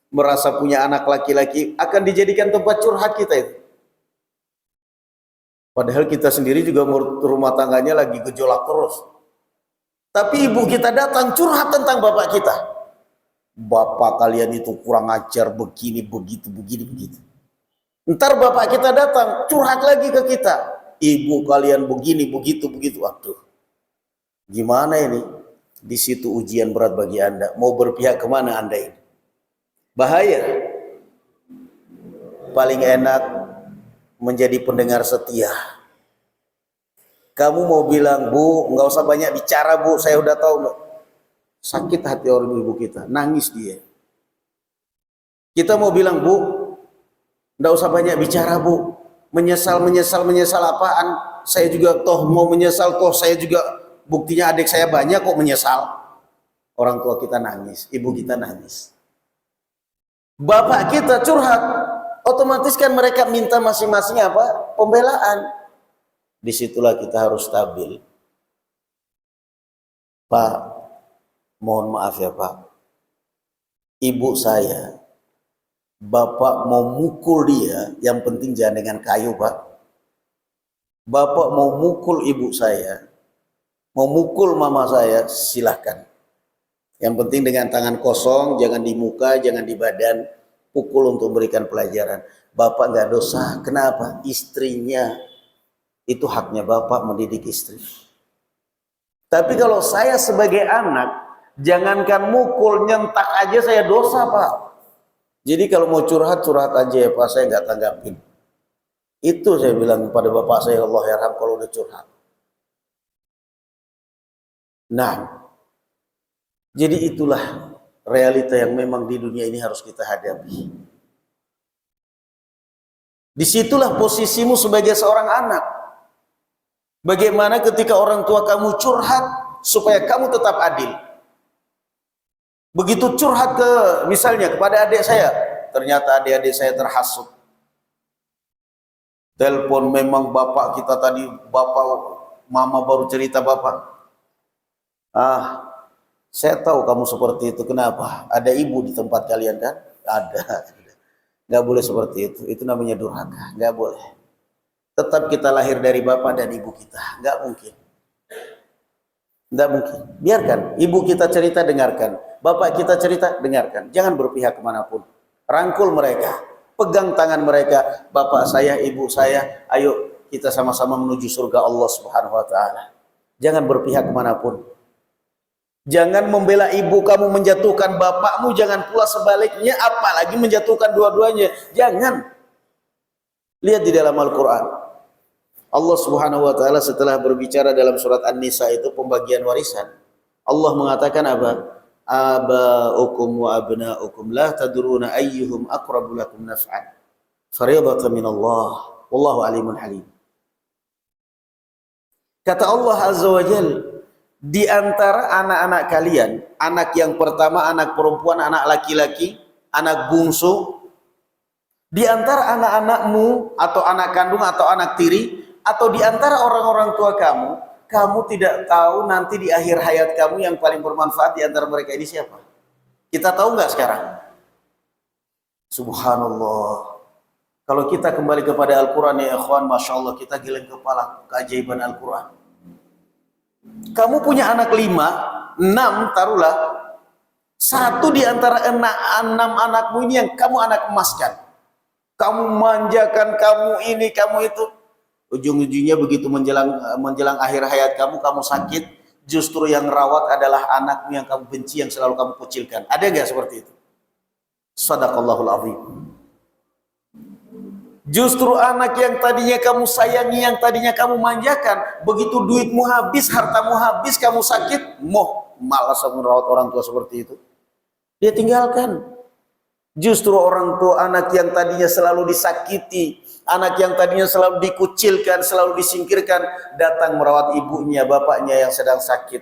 merasa punya anak laki-laki, akan dijadikan tempat curhat kita itu. Padahal kita sendiri juga rumah tangganya lagi gejolak terus. Tapi ibu kita datang curhat tentang bapak kita. Bapak kalian itu kurang ajar, begini, begitu, begini, begitu. Ntar bapak kita datang curhat lagi ke kita. Ibu kalian begini, begitu, begitu. Waduh, gimana ini? Di situ ujian berat bagi Anda. Mau berpihak kemana Anda ini? Bahaya. Paling enak menjadi pendengar setia. Kamu mau bilang, Bu, nggak usah banyak bicara Bu, saya udah tahu. Sakit hati orang ibu kita, nangis dia. Kita mau bilang, Bu, nggak usah banyak bicara Bu, menyesal apaan? Saya juga toh mau menyesal, toh saya juga buktinya adik saya banyak kok menyesal. Orang tua kita nangis, ibu kita nangis. Bapak kita curhat, otomatis kan mereka minta masing-masing apa? Pembelaan. Disitulah kita harus stabil. Pak, mohon maaf ya Pak, ibu saya, Bapak mau mukul dia, yang penting jangan dengan kayu Pak. Bapak mau mukul ibu saya, mau mukul mama saya, silahkan. Yang penting dengan tangan kosong, jangan di muka, jangan di badan, pukul untuk memberikan pelajaran. Bapak nggak dosa, kenapa? Istrinya, itu haknya Bapak mendidik istri. Tapi kalau saya sebagai anak, jangankan mukul, nyentak aja saya dosa Pak. Jadi kalau mau curhat, curhat aja ya Pak, saya nggak tanggapin. Itu saya bilang kepada bapak saya, Allah yarham, kalau udah curhat. Nah, jadi itulah realita yang memang di dunia ini harus kita hadapi. Disitulah posisimu sebagai seorang anak. Bagaimana ketika orang tua kamu curhat supaya kamu tetap adil. Begitu curhat ke misalnya kepada adik saya, ternyata adik-adik saya terhasut. Telepon memang bapak kita tadi, bapak mama baru cerita bapak. Saya tahu kamu seperti itu, kenapa? Ada ibu di tempat kalian kan? Ada. Nggak boleh seperti itu. Itu namanya durhaka. Nggak boleh. Tetap kita lahir dari bapak dan ibu kita. Nggak mungkin. Nggak mungkin. Biarkan ibu kita cerita, dengarkan. Bapak kita cerita, dengarkan. Jangan berpihak kemanapun. Rangkul mereka. Pegang tangan mereka. Bapak saya, ibu saya, ayo kita sama-sama menuju surga Allah Subhanahu wa Ta'ala. Jangan berpihak kemanapun. Jangan membela ibu kamu menjatuhkan bapakmu, jangan pula sebaliknya, apalagi menjatuhkan dua-duanya. Jangan. Lihat di dalam Al-Quran. Allah Subhanahu wa Ta'ala setelah berbicara dalam surat An-Nisa itu pembagian warisan. Allah mengatakan apa? Aba'ukum wa abna'ukum la tadruna ayyuhum aqrabu lakum naf'an. Fariidatan min Allah. Wallahu alimun halim. Kata Allah Azza wa Jalla, di antara anak-anak kalian, anak yang pertama, anak perempuan, anak laki-laki, anak bungsu, di antara anak-anakmu atau anak kandung atau anak tiri, atau di antara orang-orang tua kamu, kamu tidak tahu nanti di akhir hayat kamu yang paling bermanfaat di antara mereka ini siapa? Kita tahu nggak sekarang? Subhanallah. Kalau kita kembali kepada Al-Quran ya ikhwan, Masya Allah, kita geleng kepala keajaiban Al-Quran. Kamu punya anak 5, 6 taruhlah. Satu di antara 6 anakmu ini yang kamu anak emaskan. Kamu manjakan, kamu ini, kamu itu. Ujung-ujungnya begitu menjelang akhir hayat kamu sakit. Justru yang rawat adalah anakmu yang kamu benci, yang selalu kamu kucilkan. Ada nggak seperti itu? Shadaqallahul azim. Justru anak yang tadinya kamu sayangi, yang tadinya kamu manjakan, begitu duitmu habis, hartamu habis, kamu sakit, malas merawat orang tua seperti itu. Dia tinggalkan. Justru orang tua, anak yang tadinya selalu disakiti, anak yang tadinya selalu dikucilkan, selalu disingkirkan, datang merawat ibunya, bapaknya yang sedang sakit.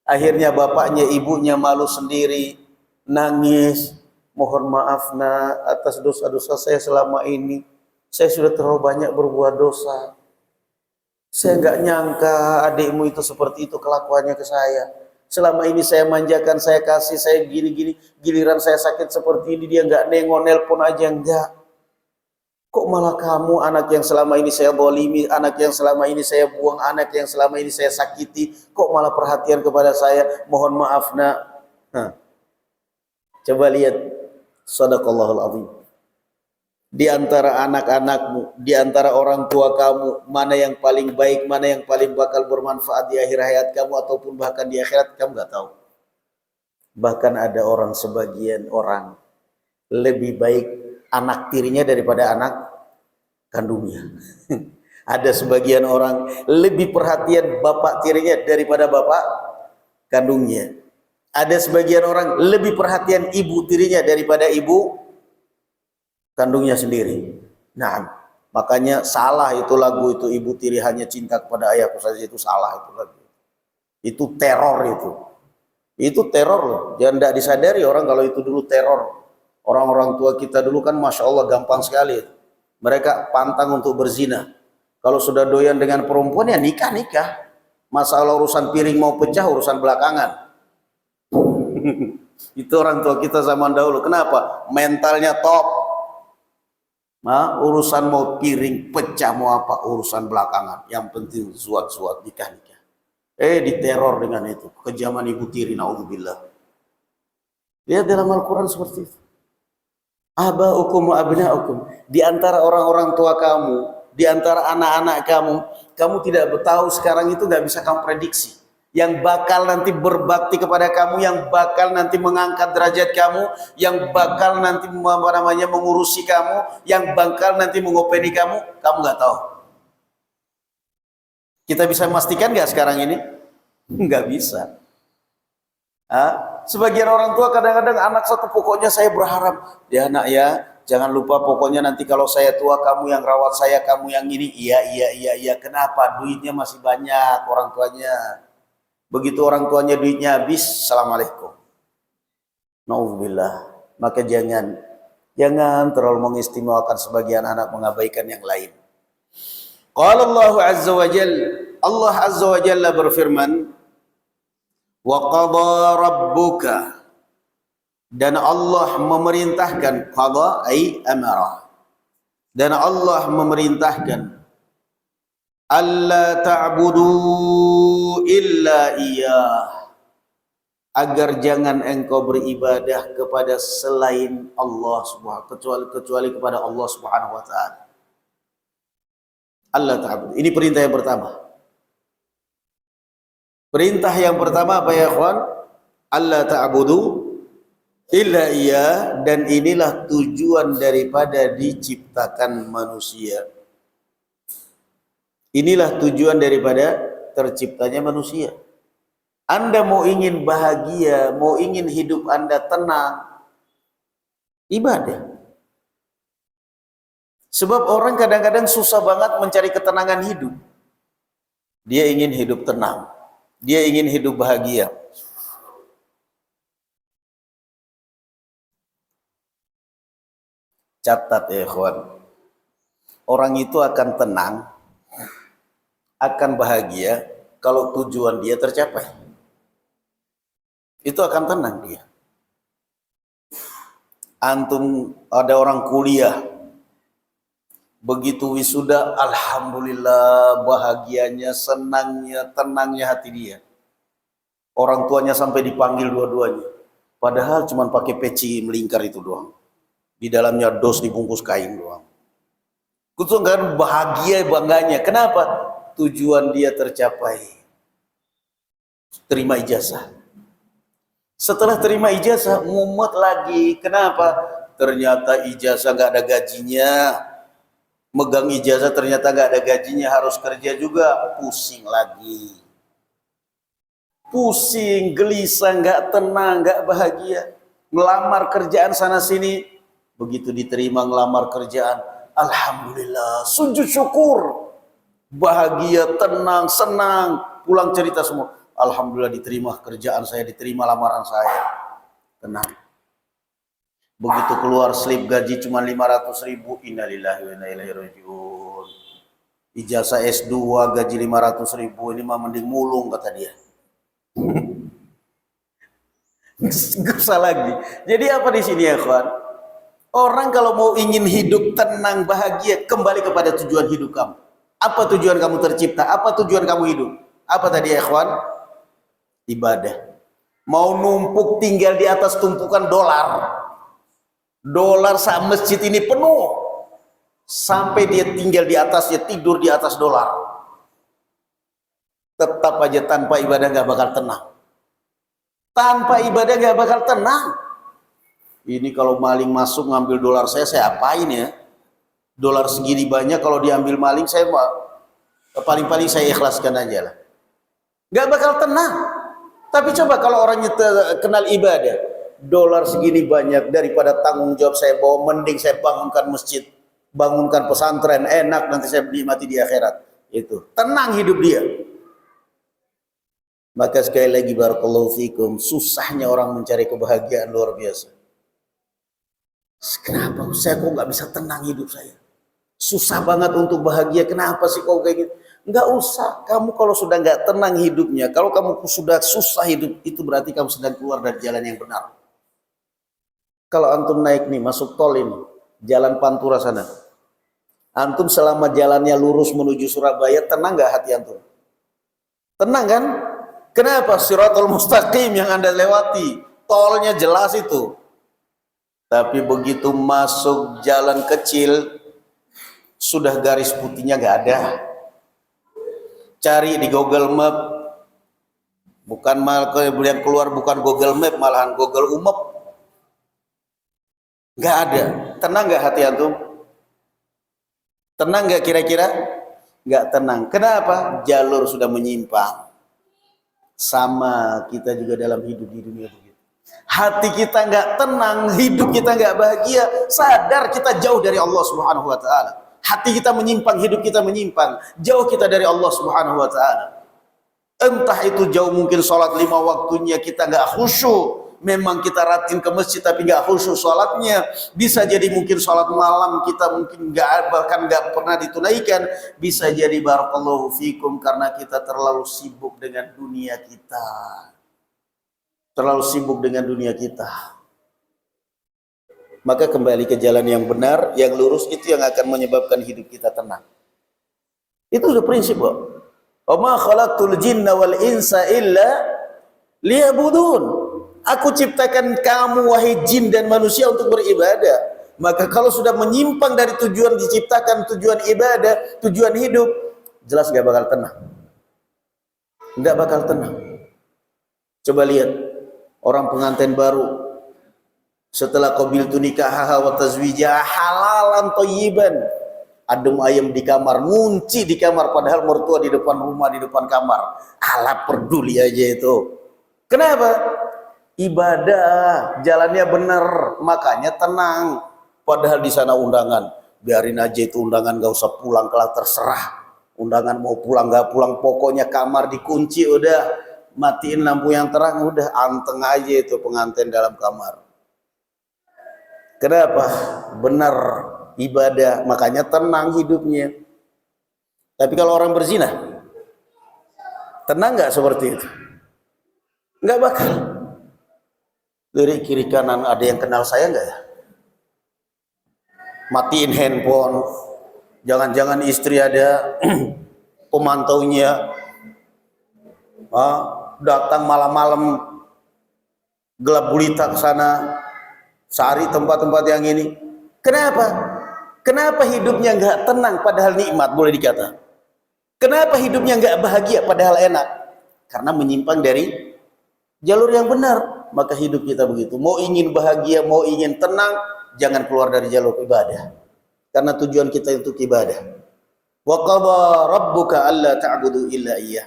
Akhirnya bapaknya, ibunya malu sendiri, nangis. Mohon maaf nak atas dosa-dosa saya selama ini. Saya sudah terlalu banyak berbuat dosa. Saya nggak nyangka adikmu itu seperti itu kelakuannya ke saya. Selama ini saya manjakan, saya kasih, saya gini-gini. Giliran saya sakit seperti ini dia nggak nengok, nelpon aja enggak. Kok malah kamu, anak yang selama ini saya bolimi, anak yang selama ini saya buang, anak yang selama ini saya sakiti, kok malah perhatian kepada saya? Mohon maaf nak. Coba lihat. Shadaqallahul azim. Di antara anak-anakmu, di antara orang tua kamu, mana yang paling baik, mana yang paling bakal bermanfaat di akhir hayat kamu ataupun bahkan di akhirat, kamu nggak tahu. Bahkan ada orang, sebagian orang lebih baik anak tirinya daripada anak kandungnya. Ada sebagian orang lebih perhatian bapak tirinya daripada bapak kandungnya. Ada sebagian orang lebih perhatian ibu tirinya daripada ibu kandungnya sendiri. Nah, makanya salah itu lagu itu, ibu tiri hanya cinta kepada ayahku saja, itu salah itu lagu. Itu teror itu. Itu teror loh. Jangan tidak disadari orang kalau itu dulu teror. Orang-orang tua kita dulu kan Masya Allah gampang sekali. Mereka pantang untuk berzina. Kalau sudah doyan dengan perempuan ya nikah-nikah. Masalah urusan piring mau pecah urusan belakangan. Itu orang tua kita zaman dahulu. Kenapa? Mentalnya top. Nah, urusan mau piring pecah mau apa urusan belakangan. Yang penting suat-suat nikah-nikah. Diteror dengan itu. Kejaman ibu tiri, naudzubillah. Lihat dalam Al-Quran seperti itu. Aba'ukum wa abna'ukum. Di antara orang-orang tua kamu, di antara anak-anak kamu, kamu tidak tahu sekarang itu nggak bisa kamu prediksi. Yang bakal nanti berbakti kepada kamu, yang bakal nanti mengangkat derajat kamu, yang bakal nanti mengurusi kamu, yang bakal nanti mengopeni kamu nggak tahu. Kita bisa memastikan nggak sekarang ini? Nggak bisa. Sebagian orang tua kadang-kadang anak satu pokoknya saya berharap, ya nak ya, jangan lupa pokoknya nanti kalau saya tua kamu yang rawat saya, kamu yang ini. Iya. Kenapa? Duitnya masih banyak orang tuanya. Begitu orang tuanya duitnya habis, assalamualaikum. Nauzubillah. Maka jangan terlalu mengistimewakan sebagian anak mengabaikan yang lain. Qala Allah Azza wa Jalla, Allah Azza wa Jalla berfirman, wa qada rabbuka, dan Allah memerintahkan, qada ay amara, dan Allah memerintahkan, alla ta'budu illa iyyah, agar jangan engkau beribadah kepada selain Allah subhanahu kecuali kepada Allah Subhanahu wa taala. Allah ta'budu. Ini perintah yang pertama. Perintah yang pertama apa ya ikhwan? Allah ta'budu illa iyyah, dan inilah tujuan daripada diciptakan manusia. Inilah tujuan daripada terciptanya manusia. Anda mau ingin bahagia, mau ingin hidup Anda tenang, ibadah. Sebab orang kadang-kadang susah banget mencari ketenangan hidup. Dia ingin hidup tenang, dia ingin hidup bahagia. Catat ya ikhwan, orang itu akan tenang, akan bahagia kalau tujuan dia tercapai. Itu akan tenang dia. Antum ada orang kuliah, begitu wisuda, alhamdulillah, bahagianya, senangnya, tenangnya hati dia. Orang tuanya sampai dipanggil dua-duanya. Padahal cuma pakai peci melingkar itu doang. Di dalamnya dos dibungkus kain doang. Itu kan bahagia, bangganya. Kenapa? Tujuan dia tercapai. Terima ijazah. Setelah terima ijazah, mumet lagi. Kenapa? Ternyata ijazah nggak ada gajinya. Megang ijazah ternyata nggak ada gajinya, harus kerja juga. Pusing lagi. Pusing, gelisah, nggak tenang, nggak bahagia. Ngelamar kerjaan sana sini. Begitu diterima ngelamar kerjaan, alhamdulillah, sujud syukur. Bahagia, tenang, senang. Pulang cerita semua. Alhamdulillah diterima kerjaan saya, diterima lamaran saya. Tenang. Begitu keluar slip gaji cuma 500.000, innalillahi wa inna ilaihi rajiun. Ijazah S2 gaji 500.000, ini mah mending mulung kata dia. Gak usah lagi. Jadi apa di sini ya kawan? Orang kalau mau ingin hidup tenang, bahagia, kembali kepada tujuan hidup kamu. Apa tujuan kamu tercipta? Apa tujuan kamu hidup? Apa tadi ya kawan? Ibadah. Mau numpuk tinggal di atas tumpukan dolar. Dolar saat masjid ini penuh. Sampai dia tinggal di atasnya, tidur di atas dolar. Tetap aja tanpa ibadah gak bakal tenang. Tanpa ibadah gak bakal tenang. Ini kalau maling masuk ngambil dolar saya apain ya? Dolar segini banyak kalau diambil maling, saya paling-paling saya ikhlaskan aja lah. Gak bakal tenang. Tapi coba kalau orangnya kenal ibadah, dolar segini banyak, daripada tanggung jawab saya bawa, mending saya bangunkan masjid, bangunkan pesantren, enak nanti saya nikmati di akhirat. Itu tenang hidup dia. Maka sekali lagi barakallahu fikum, susahnya orang mencari kebahagiaan luar biasa. Kenapa saya kok nggak bisa tenang hidup saya? Susah banget untuk bahagia. Kenapa sih kok kayak gitu? Nggak usah. Kamu kalau sudah nggak tenang hidupnya, kalau kamu sudah susah hidup, itu berarti kamu sedang keluar dari jalan yang benar. Kalau antum naik nih, masuk tol ini, jalan Pantura sana. Antum selama jalannya lurus menuju Surabaya, tenang nggak hati antum? Tenang kan? Kenapa? Siratul Mustaqim yang Anda lewati. Tolnya jelas itu. Tapi begitu masuk jalan kecil, sudah garis putihnya nggak ada. Cari di Google Map, bukan malah yang keluar bukan Google Map, malahan Google Umap. Nggak ada. Tenang nggak hati antum? Tenang nggak kira-kira? Nggak tenang. Kenapa? Jalur sudah menyimpang. Sama kita juga dalam hidup di dunia begitu. Hati kita nggak tenang, hidup kita nggak bahagia, sadar kita jauh dari Allah Subhanahu wa taala. Hati kita menyimpang, hidup kita menyimpang, jauh kita dari Allah Subhanahu wa taala. Entah itu jauh mungkin sholat 5 waktunya kita nggak khusyuk. Memang kita rajin ke masjid tapi nggak khusyuk sholatnya. Bisa jadi mungkin sholat malam kita mungkin bahkan nggak pernah ditunaikan. Bisa jadi barakallahu fikum karena kita terlalu sibuk dengan dunia kita. Terlalu sibuk dengan dunia kita. Maka kembali ke jalan yang benar, yang lurus, itu yang akan menyebabkan hidup kita tenang. Itu sudah prinsip kok. Wa ma khalaqtul jinna wal insa illa liya'budun. Aku ciptakan kamu wahai jin dan manusia untuk beribadah. Maka kalau sudah menyimpang dari tujuan diciptakan, tujuan ibadah, tujuan hidup, jelas gak bakal tenang. Gak bakal tenang. Coba lihat orang pengantin baru setelah qabiltu nikahaha wa tazwijaha halalan thayyiban, adem ayem di kamar, ngunci di kamar, padahal mertua di depan rumah, di depan kamar. Alah peduli aja itu. Kenapa? Ibadah, jalannya benar, makanya tenang. Padahal di sana undangan, biarin aja itu undangan, gak usah pulang, kalau terserah. Undangan mau pulang gak pulang, pokoknya kamar dikunci, udah matiin lampu yang terang, udah anteng aja itu pengantin dalam kamar. Kenapa? Benar ibadah, makanya tenang hidupnya. Tapi kalau orang berzina, tenang nggak seperti itu? Nggak bakal. Lirik kiri kanan, ada yang kenal saya nggak ya? Matiin handphone, jangan-jangan istri ada pemantaunya, datang malam-malam gelap gulita ke sana, cari tempat-tempat yang ini. Kenapa? Kenapa hidupnya nggak tenang padahal nikmat, boleh dikata? Kenapa hidupnya nggak bahagia padahal enak? Karena menyimpang dari jalur yang benar. Maka hidup kita begitu. Mau ingin bahagia, mau ingin tenang, jangan keluar dari jalur ibadah. Karena tujuan kita untuk ibadah. Wa qadha rabbuka alla ta'budu illa iyyah.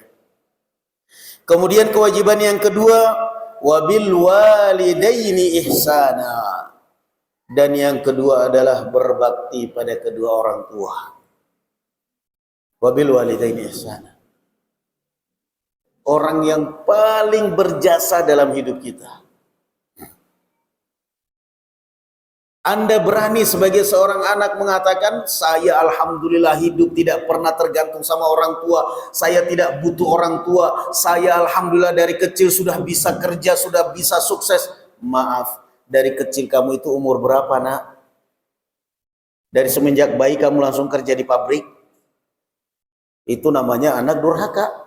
Kemudian kewajiban yang kedua, wa bil walidaini ihsana. Dan yang kedua adalah berbakti pada kedua orang tua. Wa bil walidaini ihsana. Orang yang paling berjasa dalam hidup kita. Anda berani sebagai seorang anak mengatakan, saya alhamdulillah hidup tidak pernah tergantung sama orang tua, saya tidak butuh orang tua, saya alhamdulillah dari kecil sudah bisa kerja, sudah bisa sukses. Maaf, dari kecil kamu itu umur berapa, nak? Dari semenjak bayi kamu langsung kerja di pabrik? Itu namanya anak durhaka.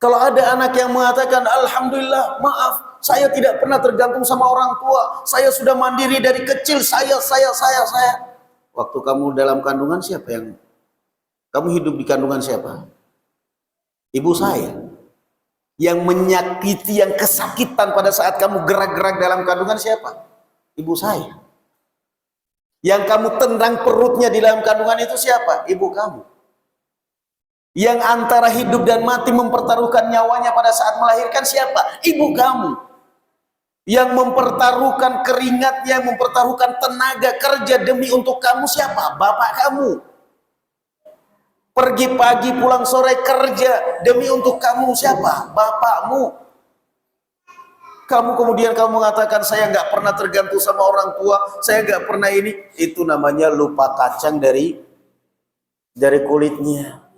Kalau ada anak yang mengatakan, alhamdulillah, maaf, saya tidak pernah tergantung sama orang tua, saya sudah mandiri dari kecil, saya. Waktu kamu dalam kandungan siapa yang, kamu hidup di kandungan siapa? Ibu saya. Yang menyakiti, yang kesakitan pada saat kamu gerak-gerak dalam kandungan siapa? Ibu saya. Yang kamu tendang perutnya di dalam kandungan itu siapa? Ibu kamu. Yang antara hidup dan mati mempertaruhkan nyawanya pada saat melahirkan siapa? Ibu kamu. Yang mempertaruhkan keringatnya, mempertaruhkan tenaga kerja demi untuk kamu siapa? Bapak kamu. Pergi pagi pulang sore kerja demi untuk kamu siapa? Bapakmu. Kamu kemudian kamu mengatakan saya nggak pernah tergantung sama orang tua, saya nggak pernah ini. Itu namanya lupa kacang dari kulitnya.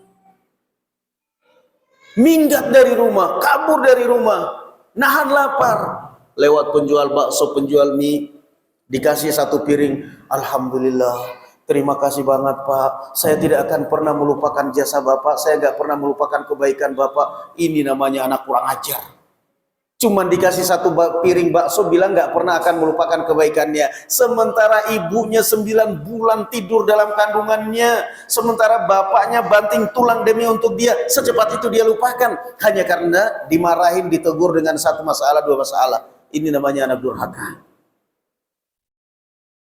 Minggat dari rumah, kabur dari rumah, nahan lapar. Lewat penjual bakso, penjual mie, dikasih satu piring. Alhamdulillah, terima kasih banget Pak. Saya tidak akan pernah melupakan jasa Bapak. Saya nggak pernah melupakan kebaikan Bapak. Ini namanya anak kurang ajar. Cuman dikasih satu piring bakso, bilang nggak pernah akan melupakan kebaikannya. Sementara ibunya 9 bulan tidur dalam kandungannya. Sementara bapaknya banting tulang demi untuk dia. Secepat itu dia lupakan. Hanya karena dimarahin, ditegur dengan satu masalah, 2 masalah. Ini namanya anak durhaka.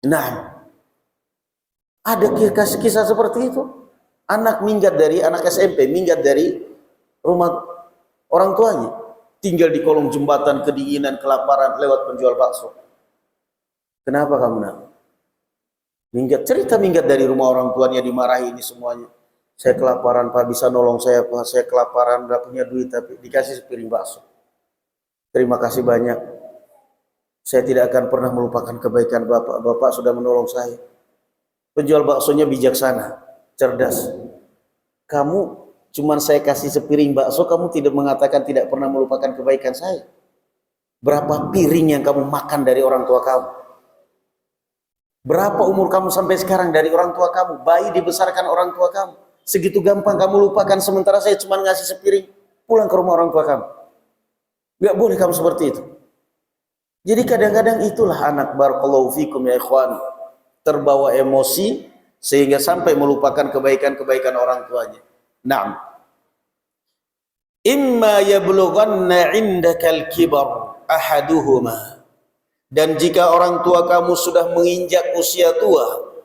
Nah, ada kisah seperti itu. Anak SMP minggat dari rumah orang tuanya. Tinggal di kolong jembatan, kedinginan, kelaparan, lewat penjual bakso. Kenapa kamu nak? Cerita minggat dari rumah orang tuanya, dimarahi ini semuanya. Saya kelaparan Pak, bisa nolong saya Pak, saya kelaparan, gak punya duit, tapi dikasih sepiring bakso. Terima kasih banyak. Saya tidak akan pernah melupakan kebaikan Bapak. Bapak sudah menolong saya. Penjual baksonya bijaksana, cerdas. Kamu cuman saya kasih sepiring bakso, kamu tidak mengatakan tidak pernah melupakan kebaikan saya. Berapa piring yang kamu makan dari orang tua kamu? Berapa umur kamu sampai sekarang dari orang tua kamu? Bayi dibesarkan orang tua kamu. Segitu gampang kamu lupakan, sementara saya cuma ngasih sepiring, pulang ke rumah orang tua kamu. Gak boleh kamu seperti itu. Jadi kadang-kadang itulah anak, barakallahu fikum ya ikhwan, terbawa emosi sehingga sampai melupakan kebaikan-kebaikan orang tuanya. Naam. Imma yablughanna 'indakal kibar ahaduhuma. Dan jika orang tua kamu sudah menginjak usia tua,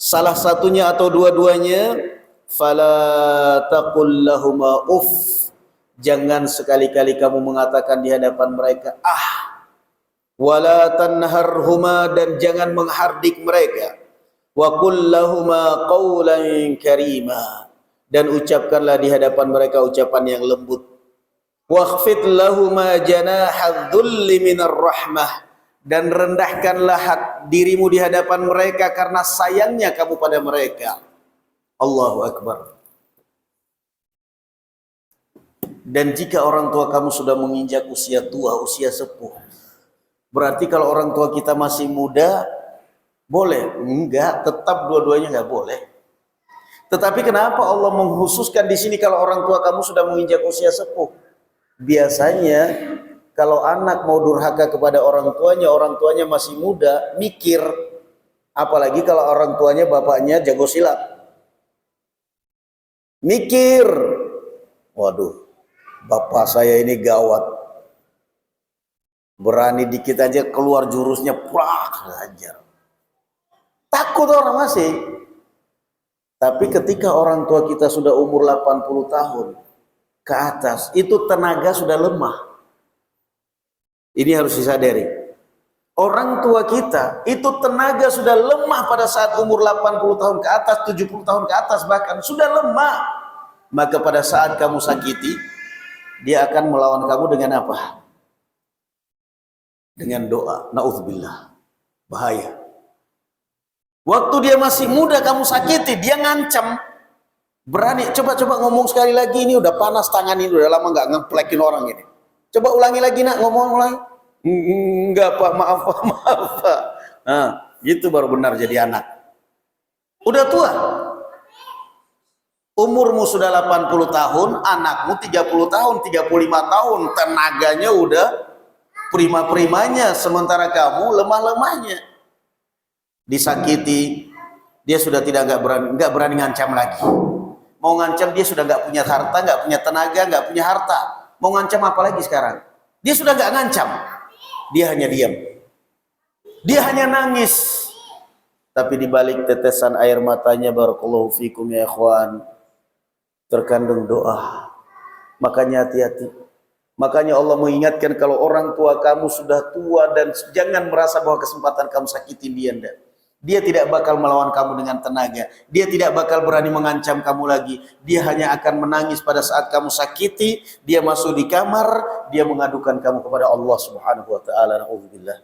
salah satunya atau dua-duanya, fala taqul lahumā uff. Jangan sekali-kali kamu mengatakan di hadapan mereka wala tanharhuma, dan jangan menghardik mereka. Wa qul lahumā qawlan karīmā, dan ucapkanlah di hadapan mereka ucapan yang lembut. Wakhfid lahuma janahadz dzulli minar rahmah, dan rendahkanlah dirimu di hadapan mereka karena sayangnya kamu pada mereka. Allahu akbar. Dan jika orang tua kamu sudah menginjak usia tua, usia sepuh, berarti kalau orang tua kita masih muda boleh? Enggak, tetap dua-duanya enggak boleh. Tetapi kenapa Allah mengkhususkan di sini kalau orang tua kamu sudah menginjak usia sepuh? Biasanya kalau anak mau durhaka kepada orang tuanya masih muda, mikir. Apalagi kalau orang tuanya bapaknya jago silat. Mikir. Waduh, bapak saya ini gawat. Berani dikit aja keluar jurusnya, prak, hajar. Takut orang masih. Tapi ketika orang tua kita sudah umur 80 tahun ke atas, itu tenaga sudah lemah. Ini harus disadari. Orang tua kita itu tenaga sudah lemah pada saat umur 80 tahun ke atas, 70 tahun ke atas bahkan sudah lemah. Maka pada saat kamu sakiti, dia akan melawan kamu dengan apa? Dengan doa. Na'udzubillah. Bahaya. Waktu dia masih muda kamu sakiti, dia ngancam. Berani, coba ngomong sekali lagi, ini udah panas tangan ini, udah lama nggak ngeplekin orang ini. Coba ulangi lagi nak, ngomong ulangi. Enggak Pak, maaf Pak. Nah, gitu baru benar jadi anak. Udah tua. Umurmu sudah 80 tahun, anakmu 30 tahun, 35 tahun, tenaganya udah prima-primanya, sementara kamu lemah-lemahnya. Disakiti, dia sudah nggak berani ngancam lagi. Mau ngancam dia sudah nggak punya harta, nggak punya tenaga, nggak punya harta. Mau ngancam apa lagi sekarang? Dia sudah nggak ngancam, dia hanya diam, dia hanya nangis. Tapi di balik tetesan air matanya, barakallahu fikum ya ikhwan, terkandung doa. Makanya hati-hati. Makanya Allah mengingatkan kalau orang tua kamu sudah tua, dan jangan merasa bahwa kesempatan kamu sakitin dia. Dia tidak bakal melawan kamu dengan tenaga. Dia tidak bakal berani mengancam kamu lagi. Dia hanya akan menangis pada saat kamu sakiti. Dia masuk di kamar, dia mengadukan kamu kepada Allah Subhanahu wa taala. Na'udzubillah.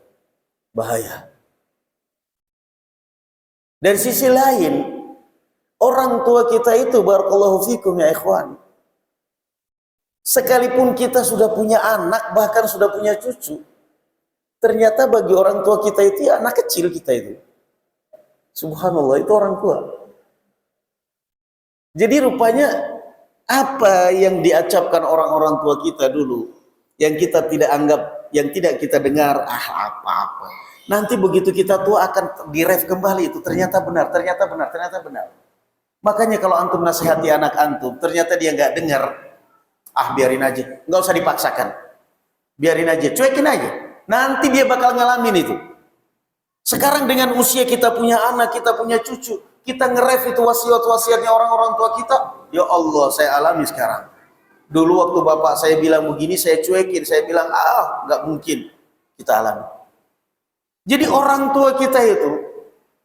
Bahaya. Dari sisi lain, orang tua kita itu, barakallahu fikum ya ikhwan, sekalipun kita sudah punya anak, bahkan sudah punya cucu, ternyata bagi orang tua kita itu ya anak kecil kita itu. Subhanallah, itu orang tua. Jadi rupanya apa yang diacapkan orang-orang tua kita dulu, yang kita tidak anggap, yang tidak kita dengar, apa-apa. Nanti begitu kita tua akan diref kembali itu, ternyata benar, ternyata benar, ternyata benar. Makanya kalau antum nasihati anak antum, ternyata dia nggak dengar, biarin aja, nggak usah dipaksakan, biarin aja, cuekin aja. Nanti dia bakal ngalamin itu. Sekarang dengan usia kita punya anak, kita punya cucu, kita ngeref itu wasiat-wasiatnya orang-orang tua kita. Ya Allah, saya alami sekarang. Dulu waktu bapak saya bilang begini, saya cuekin, saya bilang nggak mungkin. Kita alami. Jadi orang tua kita itu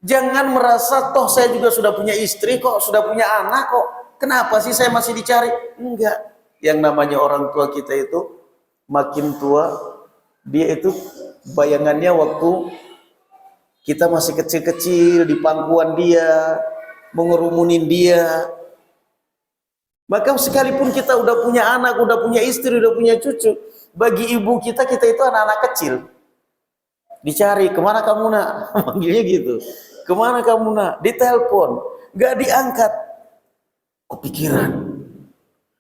jangan merasa toh saya juga sudah punya istri kok, sudah punya anak kok. Kenapa sih saya masih dicari? Enggak. Yang namanya orang tua kita itu makin tua, dia itu bayangannya waktu kita masih kecil-kecil di pangkuan dia, mengerumunin dia. Maka sekalipun kita udah punya anak, udah punya istri, udah punya cucu, bagi ibu kita itu anak-anak kecil. Dicari, kemana kamu nak? Manggilnya gitu. Kemana kamu nak? Ditelepon, gak diangkat. Kepikiran.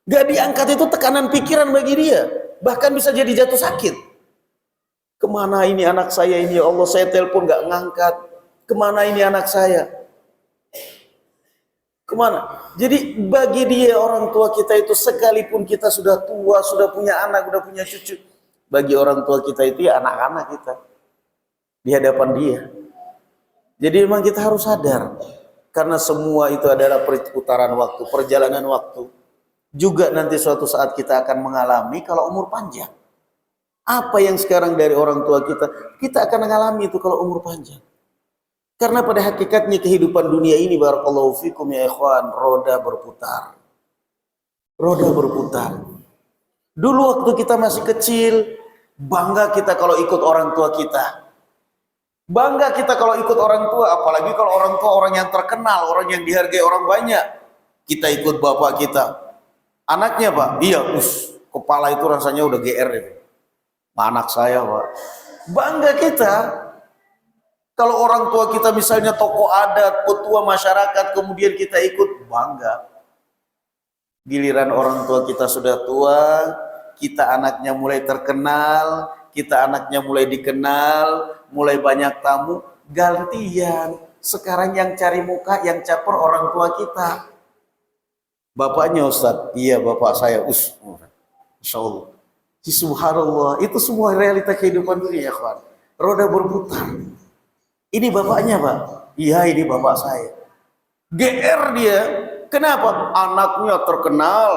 Gak diangkat itu tekanan pikiran bagi dia. Bahkan bisa jadi jatuh sakit. Kemana ini anak saya ini, ya Allah, saya telepon gak ngangkat. Kemana ini anak saya? Kemana? Jadi bagi dia orang tua kita itu, sekalipun kita sudah tua, sudah punya anak, sudah punya cucu, bagi orang tua kita itu ya anak-anak kita di hadapan dia. Jadi memang kita harus sadar, karena semua itu adalah perputaran waktu, perjalanan waktu. Juga nanti suatu saat kita akan mengalami kalau umur panjang. Apa yang sekarang dari orang tua kita akan mengalami itu kalau umur panjang. Karena pada hakikatnya kehidupan dunia ini, barakallahu fikum ya ikhwan, roda berputar. Roda berputar. Dulu waktu kita masih kecil, bangga kita kalau ikut orang tua kita. Bangga kita kalau ikut orang tua, apalagi kalau orang tua orang yang terkenal, orang yang dihargai orang banyak. Kita ikut bapak kita. Anaknya Pak, iya, kepala itu rasanya udah GR itu. Anak saya Pak. Bangga kita. Kalau orang tua kita misalnya tokoh adat, petua masyarakat, kemudian kita ikut, bangga. Giliran orang tua kita sudah tua, kita anaknya mulai terkenal, kita anaknya mulai dikenal, mulai banyak tamu, gantian. Sekarang yang cari muka, yang caper orang tua kita. Bapaknya Ustadz, iya bapak saya, Insya Allah. Subhanallah, itu semua realita kehidupan dunia ya kawan. Roda berputar. Ini bapaknya Pak, iya ini bapak saya. GR dia, kenapa? Anaknya terkenal,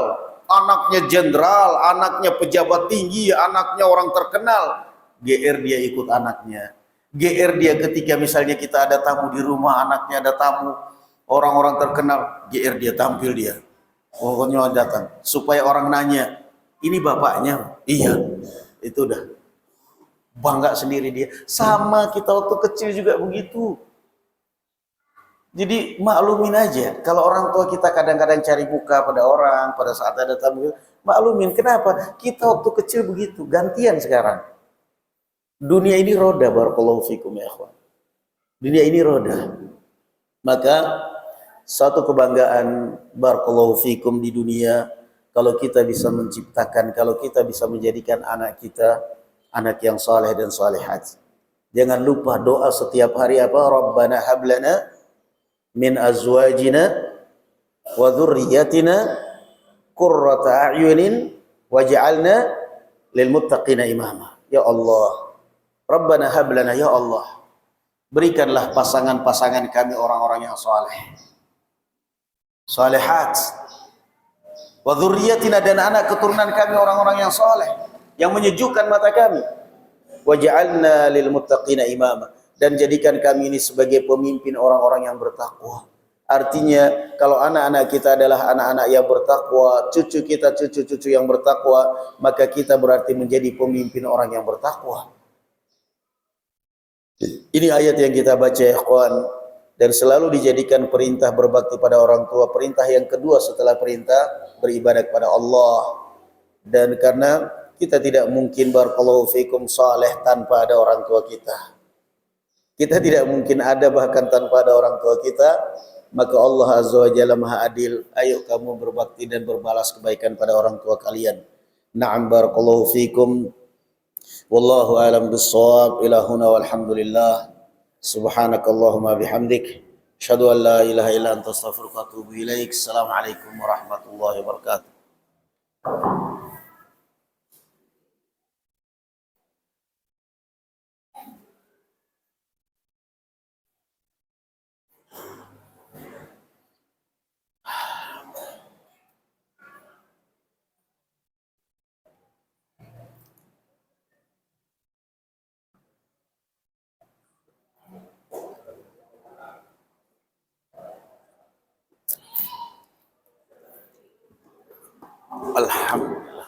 anaknya jenderal, anaknya pejabat tinggi, anaknya orang terkenal. GR dia ikut anaknya. GR dia ketika misalnya kita ada tamu di rumah, anaknya ada tamu, orang-orang terkenal, GR dia tampil dia. Pokoknya datang, supaya orang nanya, ini bapaknya? Iya, itu udah bangga sendiri dia. Sama kita waktu kecil juga begitu. Jadi maklumin aja, kalau orang tua kita kadang-kadang cari muka pada orang, pada saat ada tamu, maklumin. Kenapa? Kita waktu kecil begitu, gantian sekarang. Dunia ini roda, barakallahu fikum ya akhwan. Dunia ini roda. Maka satu kebanggaan, barakallahu fikum, di dunia, kalau kita bisa menciptakan, kalau kita bisa menjadikan anak kita anak yang saleh dan salihat. Jangan lupa doa setiap hari apa? Rabbana hablana min azwajina wa dzurriyyatina qurrata a'yunin waj'alna lil muttaqina imama. Ya Allah, Rabbana hablana, ya Allah, berikanlah pasangan-pasangan kami orang-orang yang saleh, salihat, wa dzurriyyatina, dan anak keturunan kami orang-orang yang saleh, yang menyejukkan mata kami. Waj'alna lil muttaqina imama, dan jadikan kami ini sebagai pemimpin orang-orang yang bertakwa. Artinya kalau anak-anak kita adalah anak-anak yang bertakwa, cucu kita cucu-cucu yang bertakwa, maka kita berarti menjadi pemimpin orang yang bertakwa. Ini ayat yang kita baca ya ikhwan, dan selalu dijadikan perintah berbakti pada orang tua, perintah yang kedua setelah perintah beribadah kepada Allah. Dan karena kita tidak mungkin barakallahu fikum saleh tanpa ada orang tua kita. Kita tidak mungkin ada bahkan tanpa ada orang tua kita. Maka Allah Azza wa Jalla Maha Adil, ayo kamu berbakti dan berbalas kebaikan pada orang tua kalian. Na'am barakallahu fikum. Wallahu alam bissawab. Ila huna walhamdulillah. Subhanakallahumma bihamdik. Asyhadu an la ilaha illa anta astaghfiruka wa atubu ilaik. Assalamualaikum warahmatullahi wabarakatuh. Alhamdulillah.